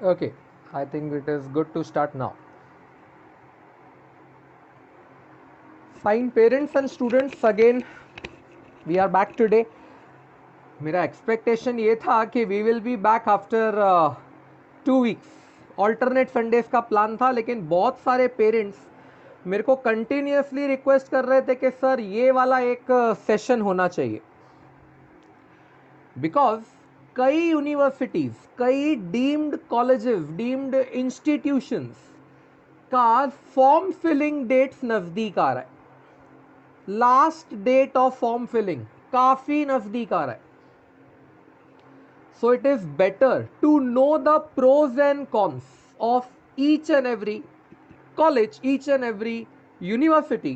Okay, I think it is good to start now. Fine, parents and students, again we are back today. मेरा expectation ये था कि we will be back after 2 weeks. Alternate Sundays का plan था, लेकिन बहुत सारे parents मेरे को कंटिन्यूसली रिक्वेस्ट कर रहे थे कि सर ये वाला एक सेशन होना चाहिए, बिकॉज कई यूनिवर्सिटीज, कई डीम्ड कॉलेजेस, डीम्ड इंस्टीट्यूशंस का फॉर्म फिलिंग डेट्स नजदीक आ रहा है. Last date of form filling काफी नजदीक आ रहा है. So it is better to know the pros and cons of each and every college, each and every university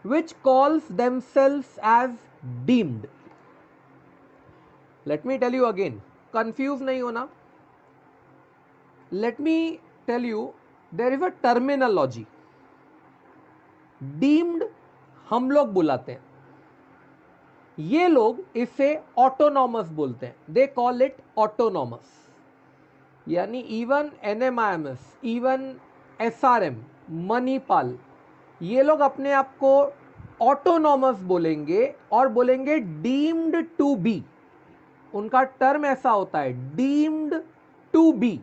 which calls themselves as deemed. Let me tell you again, confuse nahi hona. Let me tell you, there is a terminology. Deemed हम लोग बुलाते हैं, ये लोग इसे autonomous बोलते हैं. They call it autonomous. यानी even NMIMS, even SRM, Manipal, ये लोग अपने आप को ऑटोनॉमस बोलेंगे और बोलेंगे डीम्ड टू बी. उनका टर्म ऐसा होता है, deemed to be.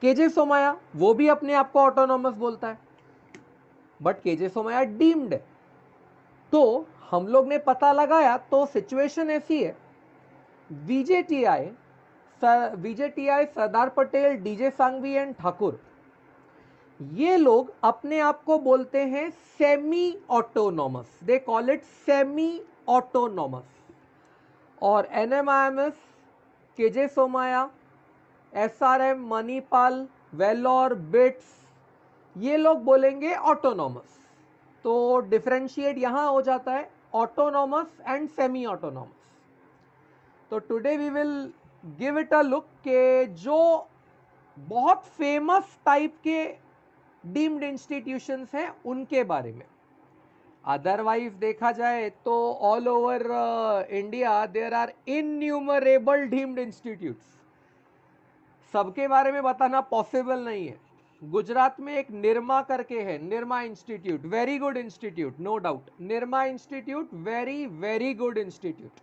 KJ Somaiya वो भी अपने आप को ऑटोनॉमस बोलता है, बट केजे सोमाया डीम्ड है. तो हम लोग ने पता लगाया, तो सिचुएशन ऐसी है, VJTI Sardar Patel, DJ Sanghvi and Thakur, ये लोग अपने आप को बोलते हैं semi autonomous. They call it semi autonomous. और NMIMS, KJ Somaiya, SRM, Manipal, Vellore, BITS, ये लोग बोलेंगे ऑटोनॉमस. तो डिफरेंशिएट यहां हो जाता है, ऑटोनॉमस एंड सेमी ऑटोनॉमस. तो today we will give it a look के जो बहुत फेमस टाइप के डीम्ड इंस्टीट्यूशंस हैं उनके बारे में. अदरवाइज देखा जाए तो all over India there are innumerable deemed institutes. सबके बारे में बताना पॉसिबल नहीं है. गुजरात में एक निरमा करके है, Nirma institute, very good institute, no doubt. Nirma institute very very good institute,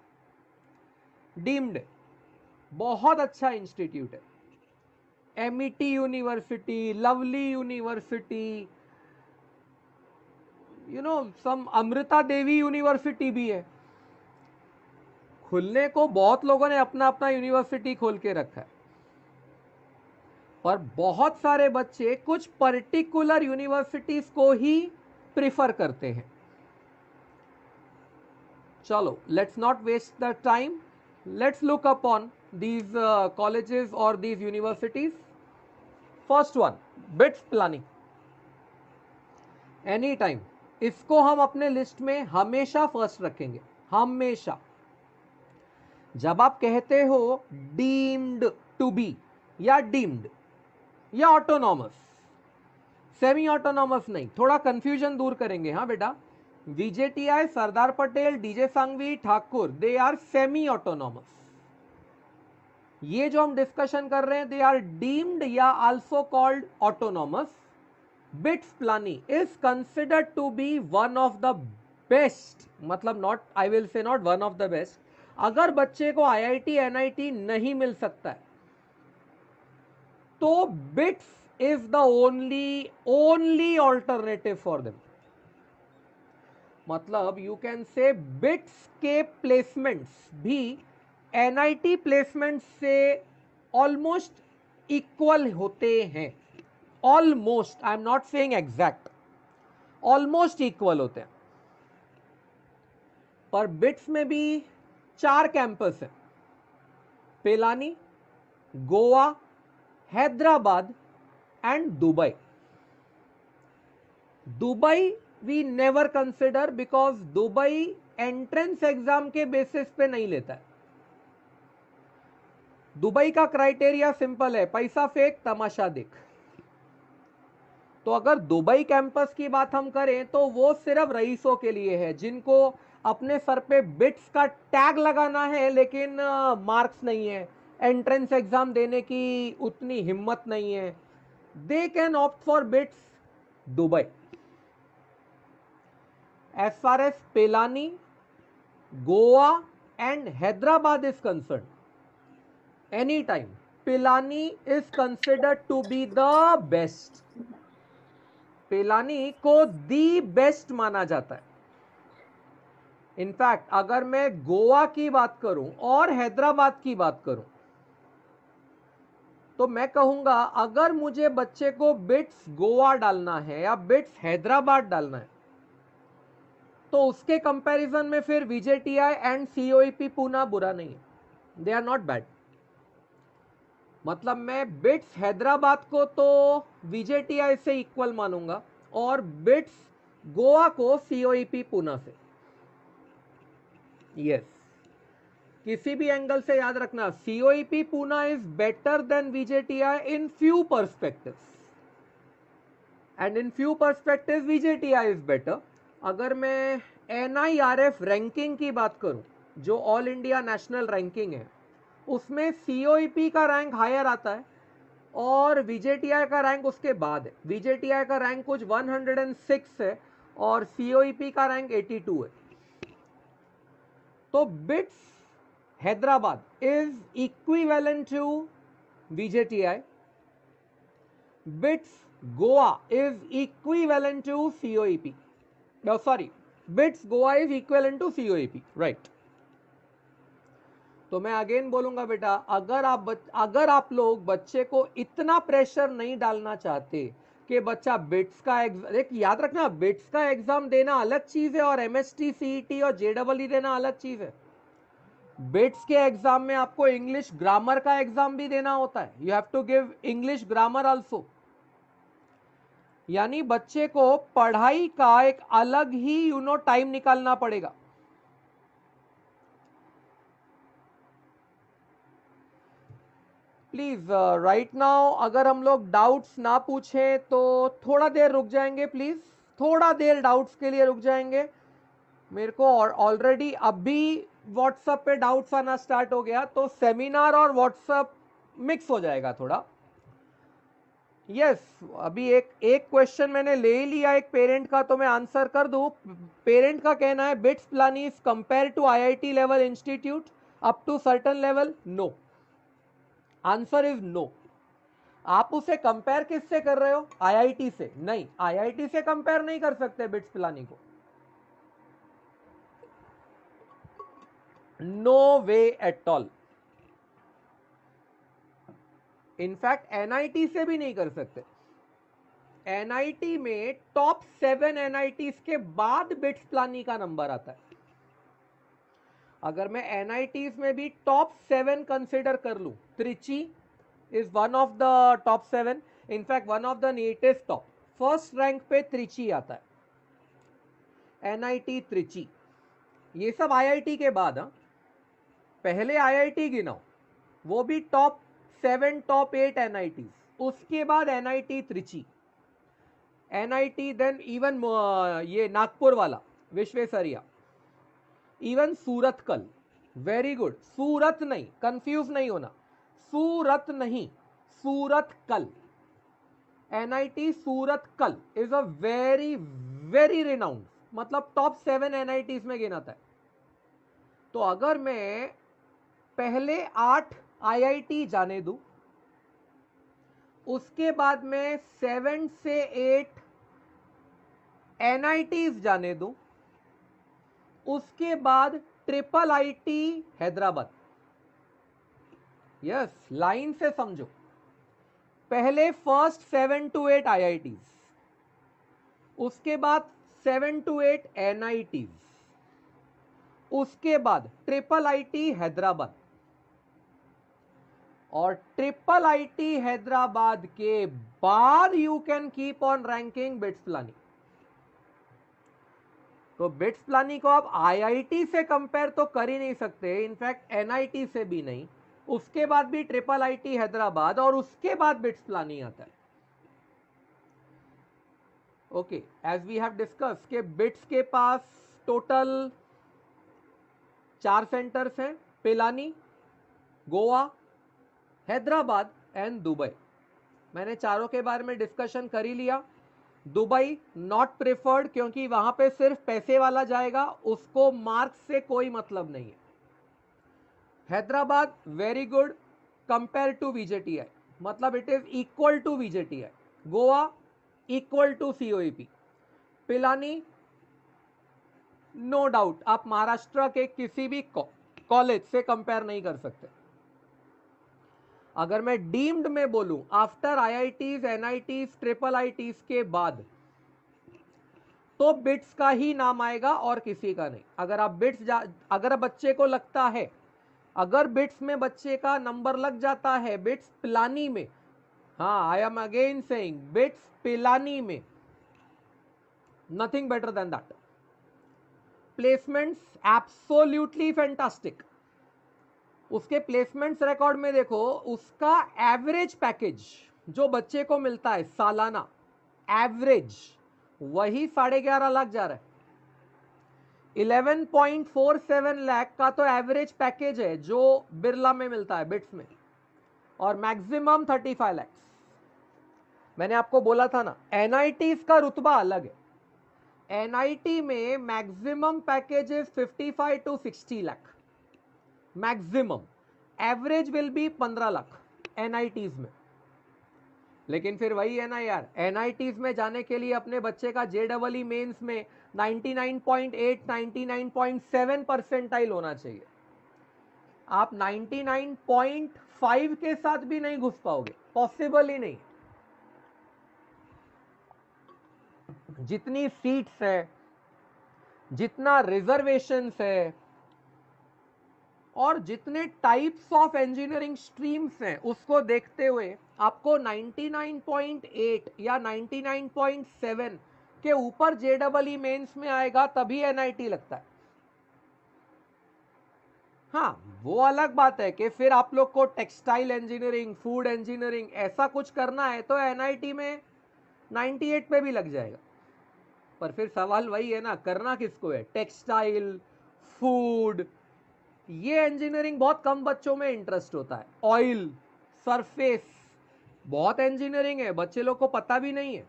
deemed, बहुत अच्छा इंस्टीट्यूट है. MET university, lovely university, some Amrita Devi university भी है. खुलने को बहुत लोगों ने अपना अपना यूनिवर्सिटी खोल के रखा है, पर बहुत सारे बच्चे कुछ पर्टिकुलर यूनिवर्सिटीज को ही प्रिफर करते हैं. चलो, let's not waste the time. Let's look upon these colleges or these universities. First one, BITS planning. Any time इसको हम अपने लिस्ट में हमेशा फर्स्ट रखेंगे, हमेशा. जब आप कहते हो डीम्ड टू बी या डीम्ड या ऑटोनॉमस, सेमी ऑटोनॉमस नहीं, थोड़ा कंफ्यूजन दूर करेंगे. हाँ बेटा, VJTI, Sardar Patel, DJ Sanghvi, Thakur, they are semi autonomous. ये जो हम डिस्कशन कर रहे हैं, दे आर डीम्ड या also called autonomous. BITS Pilani is considered to be one of the best, मतलब not, I will say not one of the best. अगर बच्चे को IIT NIT नहीं मिल सकता है तो BITS is the only alternative for them. मतलब you can say BITS के प्लेसमेंट्स भी NIT प्लेसमेंट से ऑलमोस्ट इक्वल होते हैं. Almost, I am not saying exact, almost equal होते हैं. पर बिट्स में भी 4 कैंपस है, Pilani, Goa, Hyderabad and Dubai. Dubai we never consider because Dubai entrance exam के बेसिस पे नहीं लेता है. दुबई का क्राइटेरिया सिंपल है, पैसा फेंक तमाशा देख. तो अगर दुबई कैंपस की बात हम करें तो वो सिर्फ रईसों के लिए है, जिनको अपने सर पे बिट्स का टैग लगाना है लेकिन मार्क्स नहीं है, एंट्रेंस एग्जाम देने की उतनी हिम्मत नहीं है, they can opt for BITS Dubai. As far as Pilani, Goa and Hyderabad is concern, any time Pilani is considered to be the best. Pilani को दी बेस्ट माना जाता है. इनफैक्ट अगर मैं गोवा की बात करूं और हैदराबाद की बात करूं, तो मैं कहूंगा अगर मुझे बच्चे को बिट्स गोवा डालना है या बिट्स हैदराबाद डालना है, तो उसके कंपैरिजन में फिर विजेटीआई एंड सीओईपी पूना बुरा नहीं है. They are not bad. मतलब मैं बिट्स हैदराबाद को तो विजेटीआई से इक्वल मानूंगा और बिट्स गोवा को सीओईपी पूना से. यस, किसी भी एंगल से याद रखना, COEP Poona is better then विजेटीआई in few perspectives, and in few perspectives विजेटीआई is better. अगर मैं एनआईआरएफ रैंकिंग की बात करूं, जो ऑल इंडिया नेशनल रैंकिंग है, उसमें सीओईपी का रैंक हायर आता है और विजेटीआई का रैंक उसके बाद है. विजेटीआई का रैंक कुछ 106 है और सीओईपी का रैंक 82 है. तो BITS Hyderabad is equivalent to VJTI, BITS Goa is equivalent to COEP. Sorry, BITS Goa is equivalent to COEP, right. तो मैं अगेन बोलूंगा बेटा, अगर आप लोग बच्चे को इतना प्रेशर नहीं डालना चाहते कि बच्चा बिट्स का एक याद रखना, बिट्स का एग्जाम देना अलग चीज है और एमएसटी, सीईटी और जेडबलई देना अलग चीज है. बिट्स के एग्जाम में आपको इंग्लिश ग्रामर का एग्जाम भी देना होता है. You have to give English grammar also. यानी बच्चे को पढ़ाई का एक अलग ही टाइम निकालना पड़ेगा. प्लीज राइट नाउ अगर हम लोग डाउट्स ना पूछें तो थोड़ा देर रुक जाएंगे. प्लीज थोड़ा देर डाउट्स के लिए रुक जाएंगे. मेरे को ऑलरेडी अभी व्हाट्सएप पे डाउट्स आना स्टार्ट हो गया, तो सेमिनार और व्हाट्सएप मिक्स हो जाएगा थोड़ा. यस, अभी एक क्वेश्चन मैंने ले ही लिया एक पेरेंट का, तो मैं आंसर कर दूं. पेरेंट का कहना है BITS Pilani is compare to IIT level institute up to certain level. No, answer is no. आप उसे कंपेयर किससे कर रहे हो? आईआईटी से. नहीं, आईआईटी से कंपेयर नहीं कर सकते बिट्स पिलानी को. No way at all. In fact NIT से भी नहीं कर सकते. एनआईटी में टॉप 7 एनआईटी के बाद बिट्स पिलानी का नंबर आता है. अगर मैं एनआईटी में भी टॉप 7 कंसिडर कर लूं, Trichy is one of the top 7. In fact one of the neatest top, first rank पे त्रिची आता है. एनआईटी त्रिची, ये सब आईआईटी के बाद. पहले आईआईटी गिनाओ, वो भी टॉप 7 टॉप 8 एनआईटी, उसके बाद NIT Trichy, NIT then even ये नागपुर वाला Visvesvaraya, even Surathkal. Very good. Surat नहीं, कंफ्यूज नहीं होना, सूरत नहीं, Surathkal. NIT Surathkal is a very very renowned, मतलब टॉप 7 एनआईटी में गिनाता है. तो अगर मैं पहले 8 आईआईटी जाने दूं, उसके बाद में 7 से 8 एनआईटीज जाने दूं, उसके बाद triple IT Hyderabad. Yes, line से समझो. पहले फर्स्ट 7 to 8 आईआईटीज, उसके बाद 7 to 8 एनआईटीज, उसके बाद ट्रिपल आईटी हैदराबाद, और ट्रिपल आईटी हैदराबाद के बाद you can keep on ranking bits Pilani. तो बिट्स पिलानी को आप आईआईटी से कंपेयर तो कर ही नहीं सकते, इनफैक्ट एनआईटी से भी नहीं. उसके बाद भी ट्रिपल आईटी हैदराबाद और उसके बाद बिट्स पिलानी आता है. Okay, as we have discuss के बिट्स के पास टोटल 4 सेंटर्स हैं, पिलानी, गोवा, हैदराबाद एंड दुबई, मैंने चारों के बारे में डिस्कशन कर ही लिया। दुबई नॉट प्रेफर्ड, क्योंकि वहां पे सिर्फ पैसे वाला जाएगा, उसको मार्क्स से कोई मतलब नहीं है। Hyderabad very good compare to VJTI, मतलब it is equal to VJTI. Goa equal to COEP. Pilani no doubt आप महाराष्ट्र के किसी भी कॉलेज से कंपेयर नहीं कर सकते। अगर मैं डीम्ड में बोलूं, after IITs NITs triple ITs के बाद, तो बिट्स का ही नाम आएगा और किसी का नहीं। अगर आप अगर बच्चे को लगता है, अगर बिट्स में बच्चे का नंबर लग जाता है, बिट्स पिलानी में, हाँ I am again saying BITS Pilani में, nothing better than that. Placements absolutely fantastic. उसके प्लेसमेंट्स रिकॉर्ड में देखो, उसका एवरेज पैकेज जो बच्चे को मिलता है सालाना, एवरेज वही 11.5 लाख जा रहा है। 11.47 लाख का तो एवरेज पैकेज है जो बिरला में मिलता है बिट्स में, और मैक्सिमम 35 लाख। मैंने आपको बोला था ना, एनआईटी का रुतबा अलग है। एनआईटी में maximum package is 55 to 60 lakh maximum, average will be 15 lakh NITs में। लेकिन फिर वही है ना यार, एनआईटीज में जाने के लिए अपने बच्चे का जेडबलई मेंस में 99.8 99.7 परसेंटाइल होना चाहिए। आप 99.5 के साथ भी नहीं घुस पाओगे, पॉसिबल ही नहीं। जितनी सीट्स है, जितना रिजर्वेशंस है, और जितने टाइप्स ऑफ इंजीनियरिंग स्ट्रीम्स हैं, उसको देखते हुए आपको 99.8 या 99.7 के ऊपर जेडबलई मेंस में आएगा तभी एनआईटी लगता है। हाँ, वो अलग बात है कि फिर आप लोग को टेक्सटाइल इंजीनियरिंग, फूड इंजीनियरिंग ऐसा कुछ करना है तो एनआईटी में 98 पे भी लग जाएगा। पर फिर सवाल वही है ना, करना किसको है? टेक्सटाइल, फूड, ये इंजीनियरिंग बहुत कम बच्चों में इंटरेस्ट होता है। ऑयल, सरफेस, बहुत इंजीनियरिंग है, बच्चे लोग को पता भी नहीं है।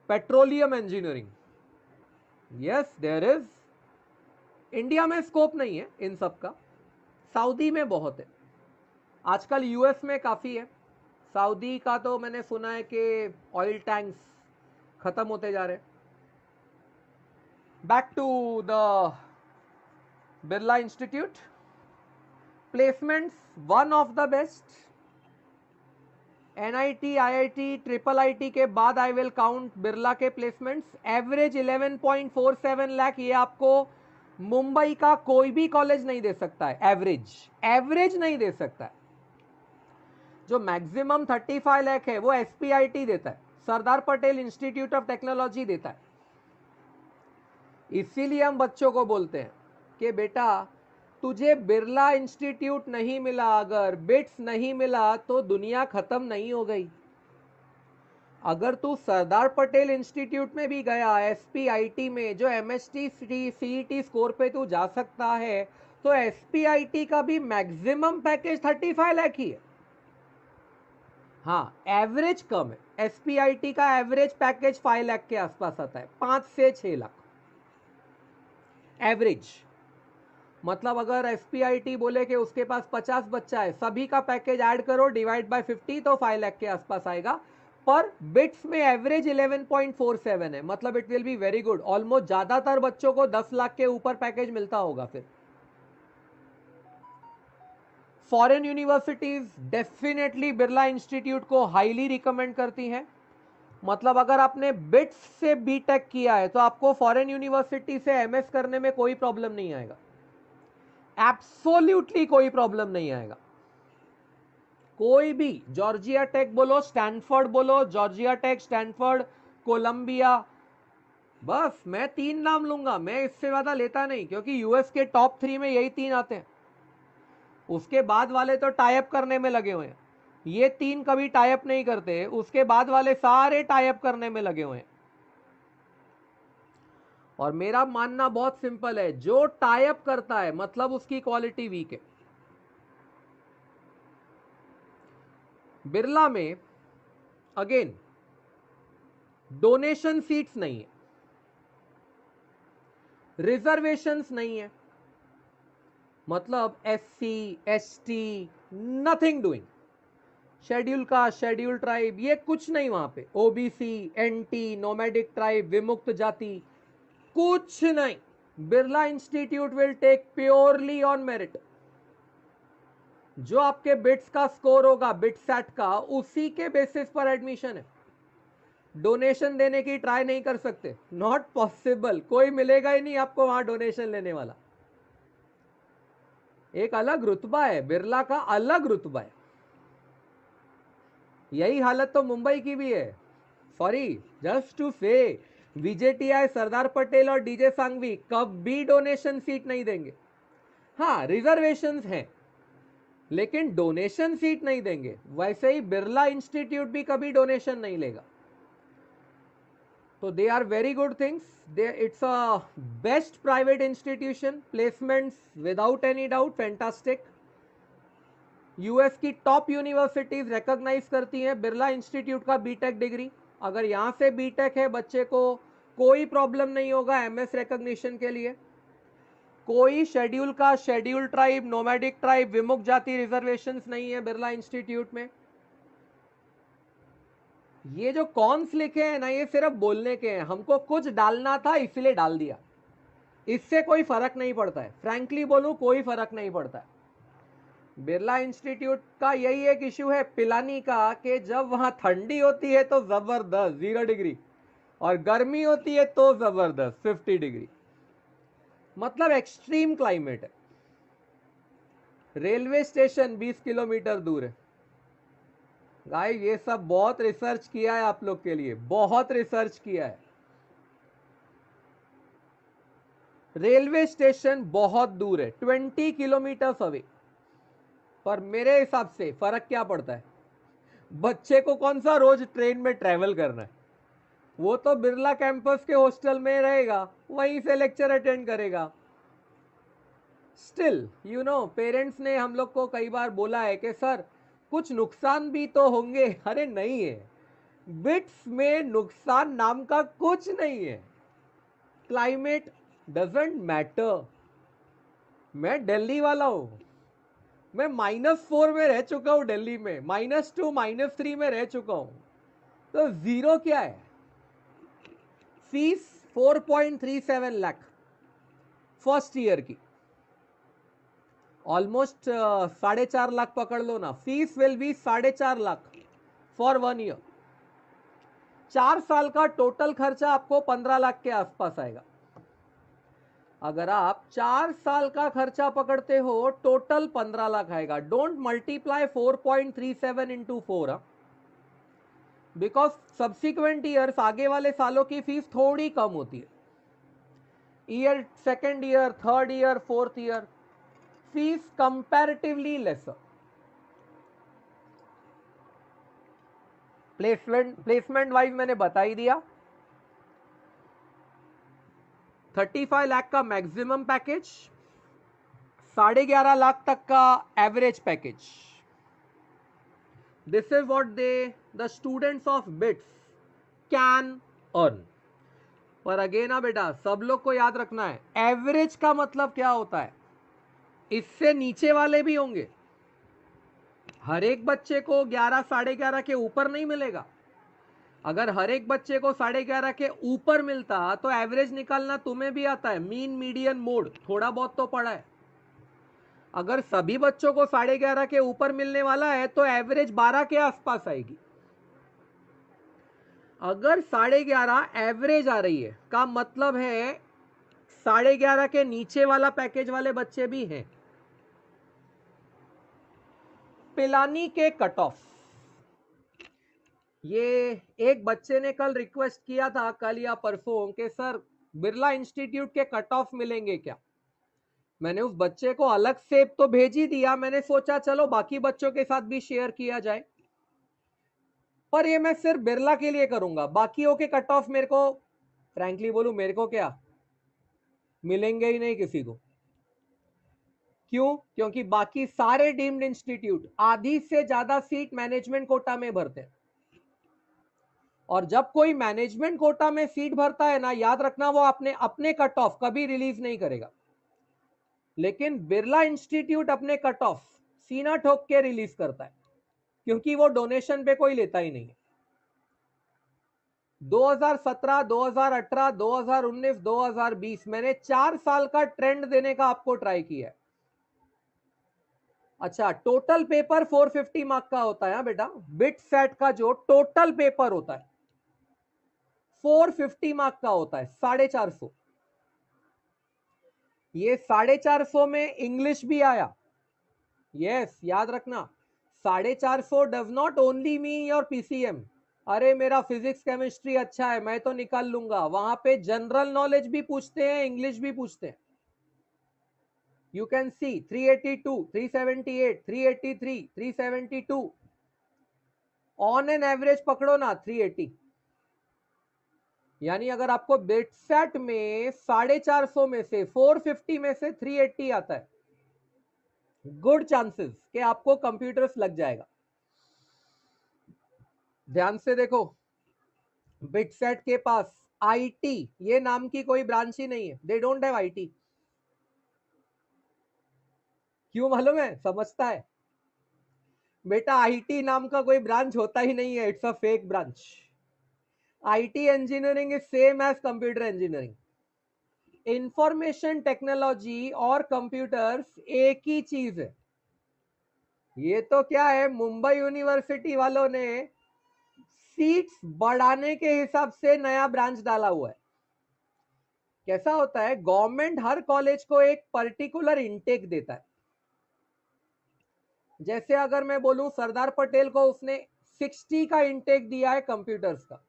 Petroleum engineering, yes there is. India में स्कोप नहीं है इन सब का, सऊदी में बहुत है, आजकल यूएस में काफी है। सऊदी का तो मैंने सुना है कि ऑयल टैंक्स खत्म होते जा रहे हैं। Back to the Birla institute, placements one of the best. NIT, IIT, triple IT के बाद आई विल काउंट बिरला के प्लेसमेंट्स। एवरेज 11.47 लाख, ये आपको मुंबई का कोई भी कॉलेज नहीं दे सकता है। एवरेज नहीं दे सकता है। जो मैक्सिमम 35 लाख है वो एसपीआईटी देता है, Sardar Patel institute of technology देता है। इसीलिए हम बच्चों को बोलते हैं कि बेटा तुझे बिरला इंस्टीट्यूट नहीं मिला, अगर बिट्स नहीं मिला तो दुनिया खत्म नहीं हो गई। अगर तू सरदार पटेल इंस्टीट्यूट में भी गया, एसपीआईटी में, जो एमएसटी सीईटी स्कोर पे तू जा सकता है, तो एसपीआईटी का भी मैक्सिमम पैकेज 35 लाख ही है। हाँ, एवरेज कम है। एसपीआईटी का एवरेज पैकेज 5 लाख के आसपास आता है, 5 से 6 लाख एवरेज। मतलब अगर एसपीआईटी बोले कि उसके पास 50 बच्चा है, सभी का पैकेज ऐड करो, डिवाइड बाय 50, तो 5 लाख के आसपास आएगा। पर बिट्स में एवरेज 11.47 है, मतलब it will be very good. Almost ज्यादातर बच्चों को 10 लाख के ऊपर पैकेज मिलता होगा। फिर foreign universities definitely Birla institute को हाईली रिकमेंड करती हैं। मतलब अगर आपने बिट्स से बीटेक किया है तो आपको फॉरेन यूनिवर्सिटी से एमएस करने में कोई प्रॉब्लम नहीं आएगा, एब्सोल्युटली कोई प्रॉब्लम नहीं आएगा। कोई भी, जॉर्जिया टेक बोलो, स्टैनफोर्ड बोलो, जॉर्जिया टेक, स्टैनफोर्ड, कोलंबिया, बस मैं 3 नाम लूंगा, मैं इससे ज्यादा लेता नहीं, क्योंकि यूएस के टॉप 3 में यही 3 आते हैं। उसके बाद वाले तो टाइप करने में लगे हुए हैं। ये 3 कभी टाइप नहीं करते, उसके बाद वाले सारे टाइप करने में लगे हुए हैं। और मेरा मानना बहुत सिंपल है, जो टाइप करता है मतलब उसकी क्वालिटी वीक है। बिरला में अगेन डोनेशन सीट्स नहीं है, रिजर्वेशंस नहीं है, मतलब SC ST nothing doing, schedule caste schedule tribe ये कुछ नहीं वहां पे, ओबीसी एनटी नोमैडिक ट्राइब विमुक्त जाति कुछ नहीं। Birla institute will take purely on merit. जो आपके बिट्स का स्कोर होगा बिट सेट का, उसी के बेसिस पर एडमिशन है। डोनेशन देने की ट्राई नहीं कर सकते, नॉट पॉसिबल, कोई मिलेगा ही नहीं आपको वहां डोनेशन लेने वाला। एक अलग रुतबा है, बिरला का अलग रुतबा है। यही हालत तो मुंबई की भी है। सॉरी जस्ट टू से, बीजेटीआई सरदार पटेल और डीजे सांघवी कभी डोनेशन सीट नहीं देंगे। हाँ रिजर्वेशंस हैं, लेकिन डोनेशन सीट नहीं देंगे। वैसे ही बिरला इंस्टीट्यूट भी कभी डोनेशन नहीं लेगा। तो they are very good things, they it's a best private institution, placements without any doubt fantastic. US की टॉप यूनिवर्सिटीज रिकॉग्नाइज करती हैं बिरला इंस्टीट्यूट का बीटेक डिग्री। अगर यहां से बीटेक है बच्चे को कोई प्रॉब्लम नहीं होगा एमएस रिकॉग्निशन के लिए। कोई शेड्यूल का शेड्यूल ट्राइब नोमैडिक ट्राइब विमुक्त जाति रिजर्वेशंस नहीं है बिरला इंस्टीट्यूट में। ये जो कॉन्स लिखे हैं ना, ये सिर्फ बोलने के हैं, हमको कुछ डालना था इसलिए डाल दिया, इससे कोई फर्क नहीं पड़ता है। फ्रैंकली बोलूं कोई फर्क नहीं पड़ता है। बिरला इंस्टीट्यूट का यही एक इश्यू है पिलानी का, कि जब वहां ठंडी होती है तो जबरदस्त 0 डिग्री, और गर्मी होती है तो जबरदस्त 50 डिग्री, मतलब एक्सट्रीम क्लाइमेट है। रेलवे स्टेशन 20 किलोमीटर दूर है। गाइस ये सब बहुत रिसर्च किया है आप लोग के लिए, बहुत रिसर्च किया है। रेलवे स्टेशन बहुत दूर है, 20 किलोमीटर अवे। पर मेरे हिसाब से फर्क क्या पड़ता है, बच्चे को कौन सा रोज ट्रेन में ट्रेवल करना है। वो तो बिरला कैंपस के हॉस्टल में रहेगा, वहीं से लेक्चर अटेंड करेगा। स्टिल यू नो पेरेंट्स ने हम लोग को कई बार बोला है कि सर कुछ नुकसान भी तो होंगे। अरे नहीं है, बिट्स में नुकसान नाम का कुछ नहीं है। Climate doesn't matter. मैं दिल्ली वाला हूं, मैं -4 में रह चुका हूं दिल्ली में, -2 -3 में रह चुका हूं। तो 0 क्या है। फीस 4.37 लाख फर्स्ट ईयर की, ऑलमोस्ट 4.5 लाख पकड़ लो ना। Fees will be 4.5 lakh for 1 year. 4 साल का टोटल खर्चा आपको 15 लाख के आसपास आएगा। अगर आप 4 साल का खर्चा पकड़ते हो टोटल 15 लाख आएगा। Don't multiply 4.37 into 4, because subsequent years आगे वाले सालों की फीस थोड़ी कम होती है। Year second year third year fourth year fees comparatively lesser. Placement wise मैंने बता ही दिया। 35 लाख का मैक्सिमम पैकेज, 11.5 लाख तक का average package. This is what the students of bits can earn. पर अगेन ना बेटा सब लोग को याद रखना है, एवरेज का मतलब क्या होता है। इससे नीचे वाले भी होंगे, हर एक बच्चे को 11 11.5 के ऊपर नहीं मिलेगा। अगर हर एक बच्चे को 11.5 के ऊपर मिलता तो एवरेज निकालना तुम्हें भी आता है, मीन मीडियन मोड थोड़ा बहुत तो पढ़ा है। अगर सभी बच्चों को 11.5 के ऊपर मिलने वाला है तो एवरेज 12 के आसपास आएगी। अगर 11.5 एवरेज आ रही है का मतलब है 11.5 के नीचे वाला पैकेज वाले बच्चे भी हैं। पिलानी के कट ऑफ, ये एक बच्चे ने कल रिक्वेस्ट किया था, कल या परसों, कि सर बिरला इंस्टीट्यूट के कट ऑफ मिलेंगे क्या। मैंने उस बच्चे को अलग से तो भेज ही दिया, मैंने सोचा चलो बाकी बच्चों के साथ भी शेयर किया जाए, पर ये मैं सिर्फ बिरला के लिए करूंगा। बाकियों के कट ऑफ मेरे को फ्रैंकली बोलूं, मेरे को क्या मिलेंगे ही नहीं किसी को। क्यों? क्योंकि बाकी सारे डीम्ड इंस्टीट्यूट आधी से ज्यादा सीट मैनेजमेंट कोटा में भरते हैं, और जब कोई मैनेजमेंट कोटा में सीट भरता है ना, याद रखना वो अपने अपने कट ऑफ कभी रिलीज नहीं करेगा, लेकिन बिरला इंस्टीट्यूट अपने कट ऑफ सीना ठोक के रिलीज करता है, क्योंकि वो डोनेशन पे कोई लेता ही नहीं है। 2017, 2018, 2019, 2020 मैंने 4 साल का ट्रेंड देने का आपको ट्राई किया है। अच्छा, टोटल पेपर 450 मार्क का होता है। हाँ बेटा, बिट सेट का जो टोटल पेपर होता है 450 मार्क का होता है, 450। ये 450 में इंग्लिश भी आया। यस, याद रखना, 450 does not only mean your PCM. अरे मेरा फिजिक्स केमिस्ट्री अच्छा है, मैं तो निकाल लूंगा। वहां पे जनरल नॉलेज भी पूछते हैं, इंग्लिश भी पूछते हैं। You can see 382, 378, 383, 372, on an average पकड़ो ना 380। यानी अगर आपको बिट सेट में 450 में से 450 में से 380 आता है, गुड चांसेस कि आपको कंप्यूटर्स लग जाएगा। ध्यान से देखो, बिट सेट के पास आईटी ये नाम की कोई ब्रांच ही नहीं है। They don't have IT. क्यों मालूम है? समझता है बेटा, आईटी नाम का कोई ब्रांच होता ही नहीं है। It's a fake branch. IT engineering is same as computer engineering. Information technology और कंप्यूटर्स एक ही चीज है। ये तो क्या है, मुंबई यूनिवर्सिटी वालों ने सीट्स बढ़ाने के हिसाब से नया ब्रांच डाला हुआ है। कैसा होता है, गवर्नमेंट हर कॉलेज को एक पर्टिकुलर इनटेक देता है। जैसे अगर मैं बोलूं, सरदार पटेल को उसने 60 का इनटेक दिया है कंप्यूटर्स का।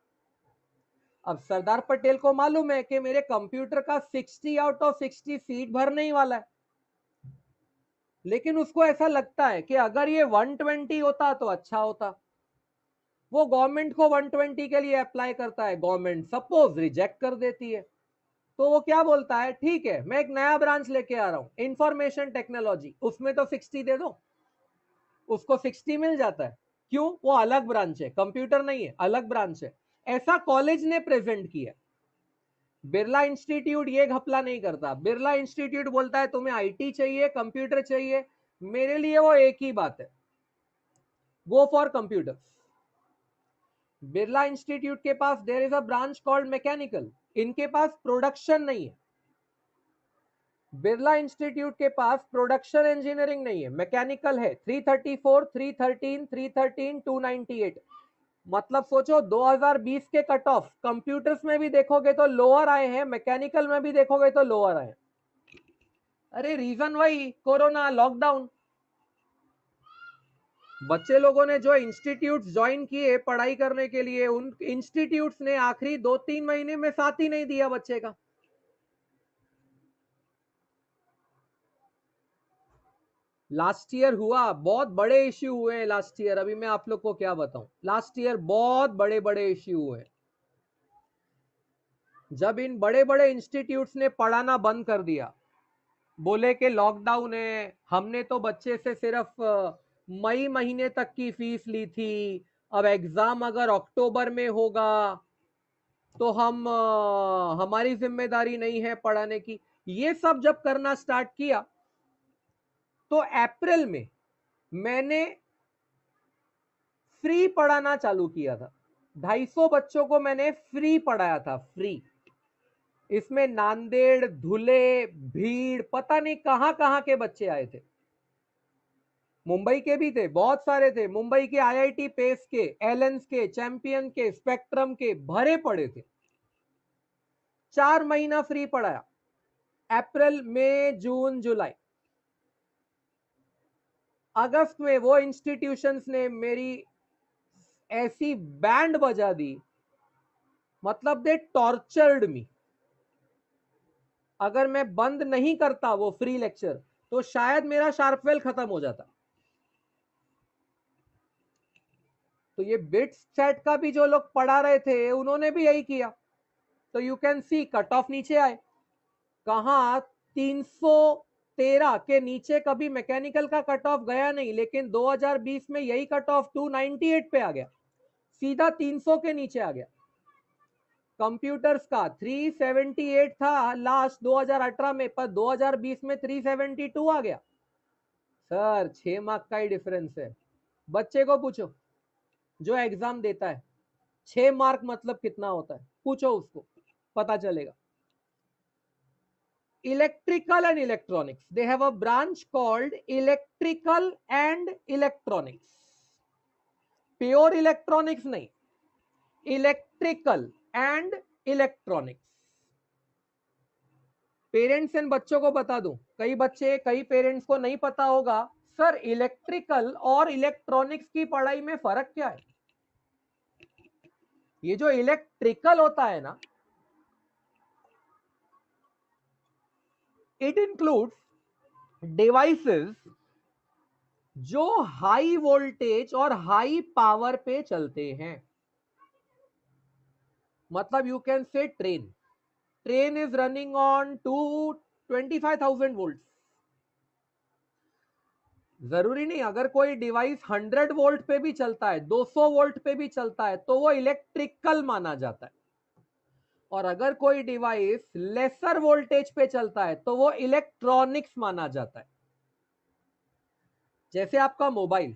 अब सरदार पटेल को मालूम है कि मेरे कंप्यूटर का 60 आउट ऑफ 60 सीट भरने ही वाला है, लेकिन उसको ऐसा लगता है कि अगर ये 120 होता तो अच्छा होता। वो गवर्नमेंट को 120 के लिए अप्लाई करता है, गवर्नमेंट सपोज रिजेक्ट कर देती है, तो वो क्या बोलता है, ठीक है मैं एक नया ब्रांच लेके आ रहा हूं इंफॉर्मेशन टेक्नोलॉजी, उसमें तो 60 दे दो। उसको 60 मिल जाता है। क्यों? वो अलग ब्रांच है, कंप्यूटर नहीं है, अलग ब्रांच है। ऐसा कॉलेज ने प्रेजेंट किया। बिरला इंस्टीट्यूट ये घपला नहीं करता। बिरला इंस्टीट्यूट बोलता है तुम्हें आईटी चाहिए, कंप्यूटर चाहिए, मेरे लिए वो एक ही बात है, go for computers. Birla institute के पास there is a branch called mechanical, इनके पास प्रोडक्शन नहीं है। बिरला इंस्टीट्यूट के पास प्रोडक्शन इंजीनियरिंग नहीं है, मैकेनिकल है। 334, 313, 313, 298। मतलब सोचो 2020 के कट ऑफ कंप्यूटर्स में भी देखोगे तो लोअर आए हैं, मैकेनिकल में भी देखोगे तो लोअर आए। अरे रीजन वही, कोरोना, लॉकडाउन। बच्चे लोगों ने जो इंस्टीट्यूट्स ज्वाइन किए पढ़ाई करने के लिए, उन इंस्टीट्यूट्स ने आखिरी 2-3 महीने में साथ ही नहीं दिया बच्चे का। लास्ट ईयर हुआ, बहुत बड़े इश्यू हुए हैं लास्ट ईयर। अभी मैं आप लोग को क्या बताऊं, लास्ट ईयर बहुत बड़े बड़े इश्यू हुए। जब इन बड़े बड़े इंस्टीट्यूट्स ने पढ़ाना बंद कर दिया, बोले कि लॉकडाउन है, हमने तो बच्चे से सिर्फ मई महीने तक की फीस ली थी, अब एग्जाम अगर अक्टूबर में होगा तो हम हमारी जिम्मेदारी नहीं है पढ़ाने की। ये सब जब करना स्टार्ट किया तो अप्रैल में मैंने फ्री पढ़ाना चालू किया था। 250 बच्चों को मैंने फ्री पढ़ाया था, फ्री। इसमें नांदेड़, धुले, भीड़, पता नहीं कहां कहां के बच्चे आए थे। मुंबई के भी थे, बहुत सारे थे। मुंबई के आईआईटी पेस के, एलेंस के, चैंपियन के, स्पेक्ट्रम के भरे पड़े थे। 4 महीना फ्री पढ़ाया, अप्रैल, मई, जून, जुलाई। अगस्त में वो इंस्टीट्यूशंस ने मेरी ऐसी बैंड बजा दी, मतलब दे टॉर्चर्ड मी। अगर मैं बंद नहीं करता वो फ्री लेक्चर तो शायद मेरा शार्पवेल खत्म हो जाता। तो ये बिट्स चैट का भी जो लोग पढ़ा रहे थे उन्होंने भी यही किया। तो you can see cut off नीचे आए, कहा 300 2013 के नीचे कभी मैकेनिकल का कट ऑफ गया नहीं, लेकिन 2020 में यही कट ऑफ 298 पे आ गया, सीधा 300 के नीचे आ गया। कंप्यूटर्स का 378 था लास्ट 2018 में, पर 2020 में 372 आ गया। सर 6 मार्क का ही डिफरेंस है। बच्चे को पूछो जो एग्जाम देता है 6 मार्क मतलब कितना होता है, पूछो उसको, पता चलेगा। Electrical and electronics, they have a branch called electrical and electronics. Pure electronics नहीं, electrical and electronics. Parents and बच्चों को बता दूं, कई पेरेंट्स को नहीं पता होगा, सर इलेक्ट्रिकल और इलेक्ट्रॉनिक्स की पढ़ाई में फर्क क्या है। ये जो इलेक्ट्रिकल होता है ना, इट इंक्लूड्स डिवाइसेस जो हाई वोल्टेज और हाई पावर पे चलते हैं। मतलब you can say train is running on 25,000 volt. जरूरी नहीं, अगर कोई डिवाइस 100 वोल्ट पे भी चलता है, 200 वोल्ट पे भी चलता है, तो वो इलेक्ट्रिकल माना जाता है। और अगर कोई डिवाइस लेसर वोल्टेज पे चलता है तो वो इलेक्ट्रॉनिक्स माना जाता है। जैसे आपका मोबाइल,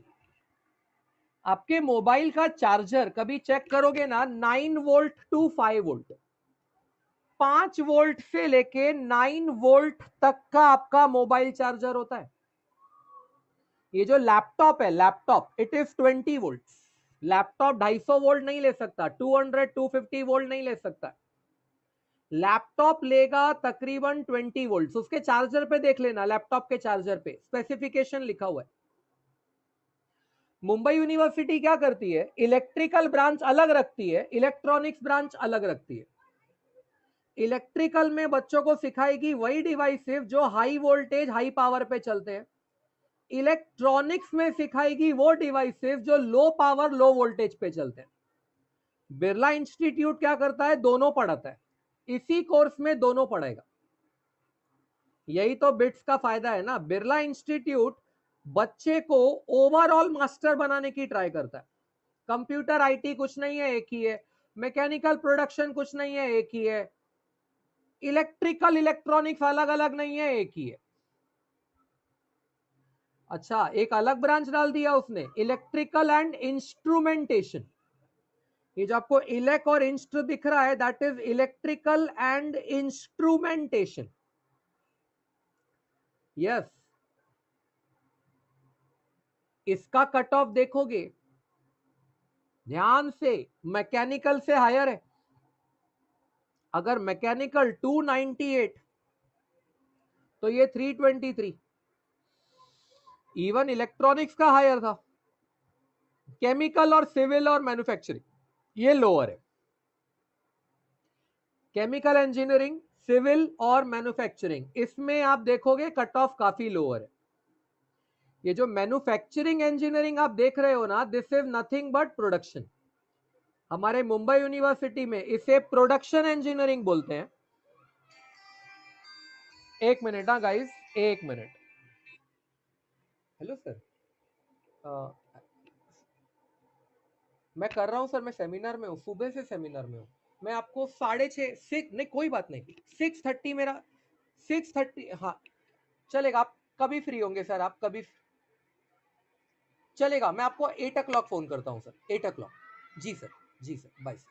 आपके मोबाइल का चार्जर कभी चेक करोगे ना, 9 वोल्ट टू 5 वोल्ट, 5 वोल्ट से लेके 9 वोल्ट तक का आपका मोबाइल चार्जर होता है। ये जो लैपटॉप है, laptop it is 20 volt. Laptop 250 volt नहीं ले सकता, 250 वोल्ट नहीं ले सकता। लैपटॉप लेगा तकरीबन 20 वोल्ट। उसके चार्जर पे देख लेना, लैपटॉप के चार्जर पे स्पेसिफिकेशन लिखा हुआ है। मुंबई यूनिवर्सिटी क्या करती है, इलेक्ट्रिकल ब्रांच अलग रखती है, इलेक्ट्रॉनिक्स ब्रांच अलग रखती है। इलेक्ट्रिकल में बच्चों को सिखाएगी वही डिवाइसेस जो हाई वोल्टेज हाई पावर पे चलते हैं। इलेक्ट्रॉनिक्स में सिखाएगी वो डिवाइसेस जो लो पावर लो वोल्टेज पे चलते हैं। बिरला इंस्टीट्यूट क्या करता है, दोनों पढ़ाता है, इसी कोर्स में दोनों पढ़ेगा। यही तो बिट्स का फायदा है ना। बिरला इंस्टीट्यूट बच्चे को ओवरऑल मास्टर बनाने की ट्राई करता है। कंप्यूटर आईटी कुछ नहीं है, एक ही है। मैकेनिकल प्रोडक्शन कुछ नहीं है, एक ही है। इलेक्ट्रिकल इलेक्ट्रॉनिक्स अलग अलग नहीं है, एक ही है। अच्छा, एक अलग ब्रांच डाल दिया उसने, इलेक्ट्रिकल एंड इंस्ट्रूमेंटेशन। ये जो आपको इलेक्ट और इंस्ट दिख रहा है, that is electrical and instrumentation. Yes, इसका कट ऑफ देखोगे ध्यान से, मैकेनिकल से हायर है। अगर मैकेनिकल 298 तो ये 323। इवन इलेक्ट्रॉनिक्स का हायर था। केमिकल और सिविल और मैन्युफैक्चरिंग ये लोअर है। केमिकल इंजीनियरिंग, सिविल और मैन्युफैक्चरिंग, इसमें आप देखोगे कट ऑफ काफी लोअर है। ये जो मैन्युफैक्चरिंग इंजीनियरिंग आप देख रहे हो ना, this is nothing but production. हमारे मुंबई यूनिवर्सिटी में इसे प्रोडक्शन इंजीनियरिंग बोलते हैं। एक मिनट ना गाइस, एक मिनट। हेलो सर, मैं कर रहा हूं सर, मैं सेमिनार में हूं, सुबह से सेमिनार में हूं। मैं आपको 6:30 नहीं, कोई बात नहीं, 6:30 मेरा 6:30, हाँ चलेगा। आप कभी फ्री होंगे सर, आप कभी चलेगा। मैं आपको 8 o'clock फोन करता हूं सर, 8 o'clock। जी सर, जी sir, bye sir.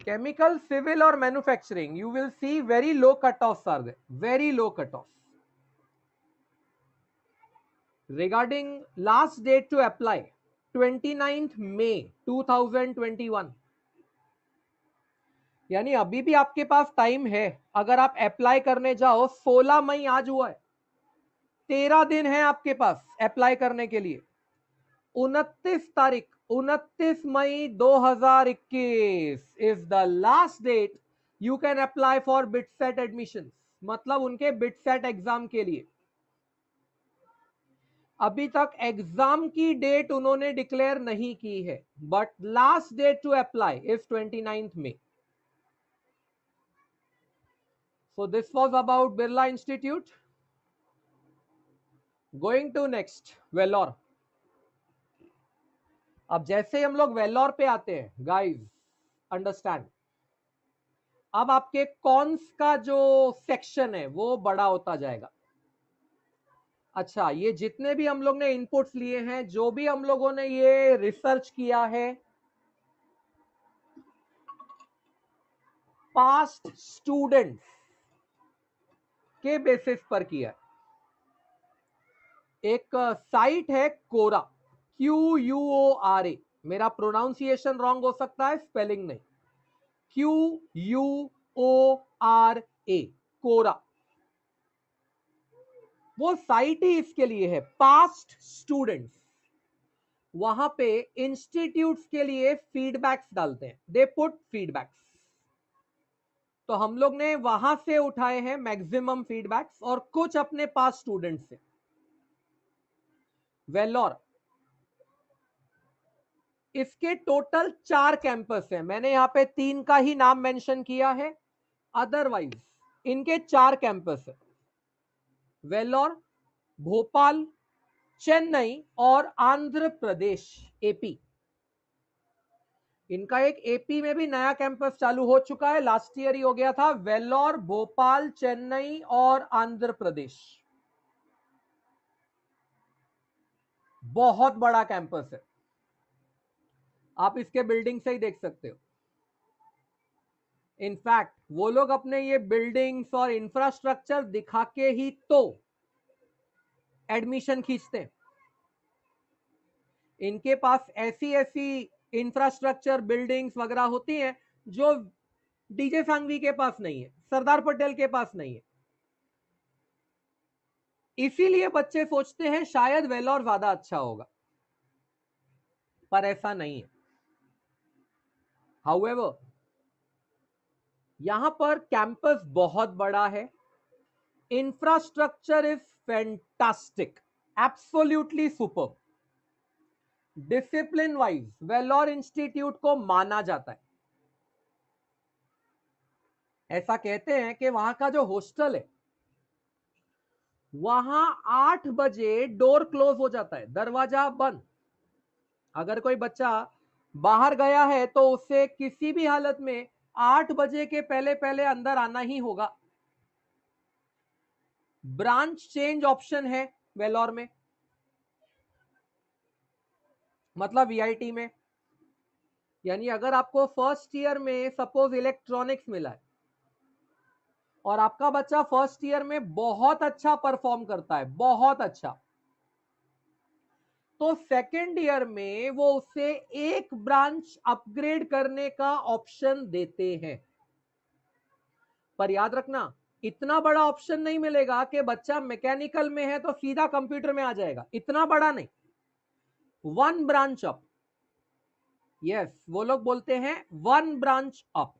Chemical, civil और manufacturing, you will see very low cut offs are there, very low cut offs. Regarding last date to apply, 29th May 2021। यानी अभी भी आपके पास time है। अगर आप अप्लाई करने जाओ, 16 मई आज हुआ है, 13 दिन है आपके पास अप्लाई करने के लिए। 29 May 2021 is the last date you can apply for BITSAT admission. मतलब उनके बिटसेट एग्जाम के लिए अभी तक एग्जाम की डेट उन्होंने डिक्लेयर नहीं की है, but last date to apply is 29th May. So this was about Birla Institute. Going to next, Vellore. अब जैसे हम लोग वेल्लोर पे आते हैं, गाइस अंडरस्टैंड, अब आपके कॉन्स का जो सेक्शन है वो बड़ा होता जाएगा. अच्छा, ये जितने भी हम लोग ने इनपुट्स लिए हैं, जो भी हम लोगों ने ये रिसर्च किया है, पास्ट स्टूडेंट्स के बेसिस पर किया है. एक साइट है कोरा, QUORA. मेरा प्रोनाउंसिएशन रॉन्ग हो सकता है, स्पेलिंग नहीं. QUORA, कोरा. वो साइट ही इसके लिए है, पास्ट स्टूडेंट्स. वहां पे इंस्टीट्यूट्स के लिए फीडबैक्स डालते हैं, दे पुट फीडबैक्स. तो हम लोग ने वहां से उठाए हैं मैक्सिमम फीडबैक्स और कुछ अपने पास स्टूडेंट्स से. वेल्लोर, इसके टोटल 4 कैंपस हैं. मैंने यहां पे 3 का ही नाम मेंशन किया है, अदरवाइज इनके 4 कैंपस है. वेल्लोर, भोपाल, चेन्नई और आंध्र प्रदेश, एपी. इनका एक एपी में भी नया कैंपस चालू हो चुका है, लास्ट ईयर ही हो गया था. वेल्लोर, भोपाल, चेन्नई और आंध्र प्रदेश. बहुत बड़ा कैंपस है, आप इसके बिल्डिंग से ही देख सकते हो. इनफैक्ट वो लोग अपने ये बिल्डिंग्स और इंफ्रास्ट्रक्चर दिखा के ही तो एडमिशन खींचते हैं. इनके पास ऐसी ऐसी इंफ्रास्ट्रक्चर, बिल्डिंग्स वगैरह होती हैं जो डीजे सांघवी के पास नहीं है, सरदार पटेल के पास नहीं है. इसीलिए बच्चे सोचते हैं शायद वेल्लोर ज्यादा अच्छा होगा, पर ऐसा नहीं है. हाउएवर, यहां पर कैंपस बहुत बड़ा है, infrastructure is fantastic, absolutely super. Discipline wise Vellore institute को माना जाता है. ऐसा कहते हैं कि वहां का जो हॉस्टल है, वहां 8 बजे डोर क्लोज हो जाता है, दरवाजा बंद. अगर कोई बच्चा बाहर गया है तो उसे किसी भी हालत में 8 बजे के पहले पहले अंदर आना ही होगा. ब्रांच चेंज ऑप्शन है वेल्लोर में, मतलब वीआईटी में. यानी अगर आपको फर्स्ट ईयर में सपोज इलेक्ट्रॉनिक्स मिला है और आपका बच्चा फर्स्ट ईयर में बहुत अच्छा परफॉर्म करता है, बहुत अच्छा, तो सेकेंड ईयर में वो उसे एक ब्रांच अपग्रेड करने का ऑप्शन देते हैं. पर याद रखना, इतना बड़ा ऑप्शन नहीं मिलेगा कि बच्चा मैकेनिकल में है तो सीधा कंप्यूटर में आ जाएगा, इतना बड़ा नहीं. 1 ब्रांच अप, यस, वो लोग बोलते हैं 1 ब्रांच अप.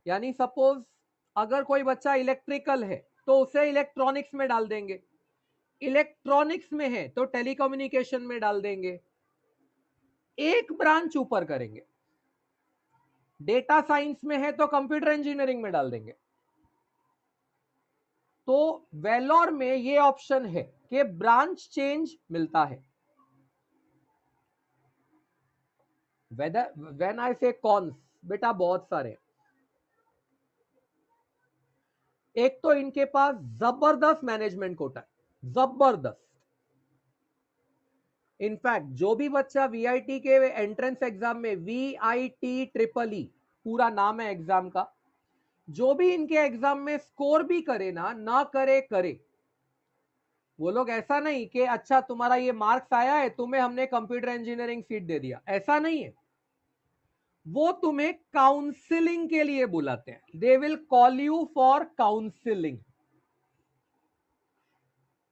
यानी सपोज अगर कोई बच्चा इलेक्ट्रिकल है तो उसे इलेक्ट्रॉनिक्स में डाल देंगे, इलेक्ट्रॉनिक्स में है तो टेलीकम्युनिकेशन में डाल देंगे, एक ब्रांच ऊपर करेंगे. डेटा साइंस में है तो कंप्यूटर इंजीनियरिंग में डाल देंगे. तो वेल्लोर में ये ऑप्शन है कि ब्रांच चेंज मिलता है. व्हेन आई से कॉन्स, बेटा बहुत सारे. एक तो इनके पास जबरदस्त मैनेजमेंट कोटा है, जबरदस्त. इनफैक्ट जो भी बच्चा वीआईटी के एंट्रेंस एग्जाम में, VIT ट्रिपल ई पूरा नाम है एग्जाम का, जो भी इनके एग्जाम में स्कोर भी करे ना करे करे, वो लोग ऐसा नहीं कि अच्छा तुम्हारा ये मार्क्स आया है, तुम्हें हमने कंप्यूटर इंजीनियरिंग सीट दे दिया, ऐसा नहीं है. वो तुम्हें काउंसलिंग के लिए बुलाते हैं, they will call you for counselling.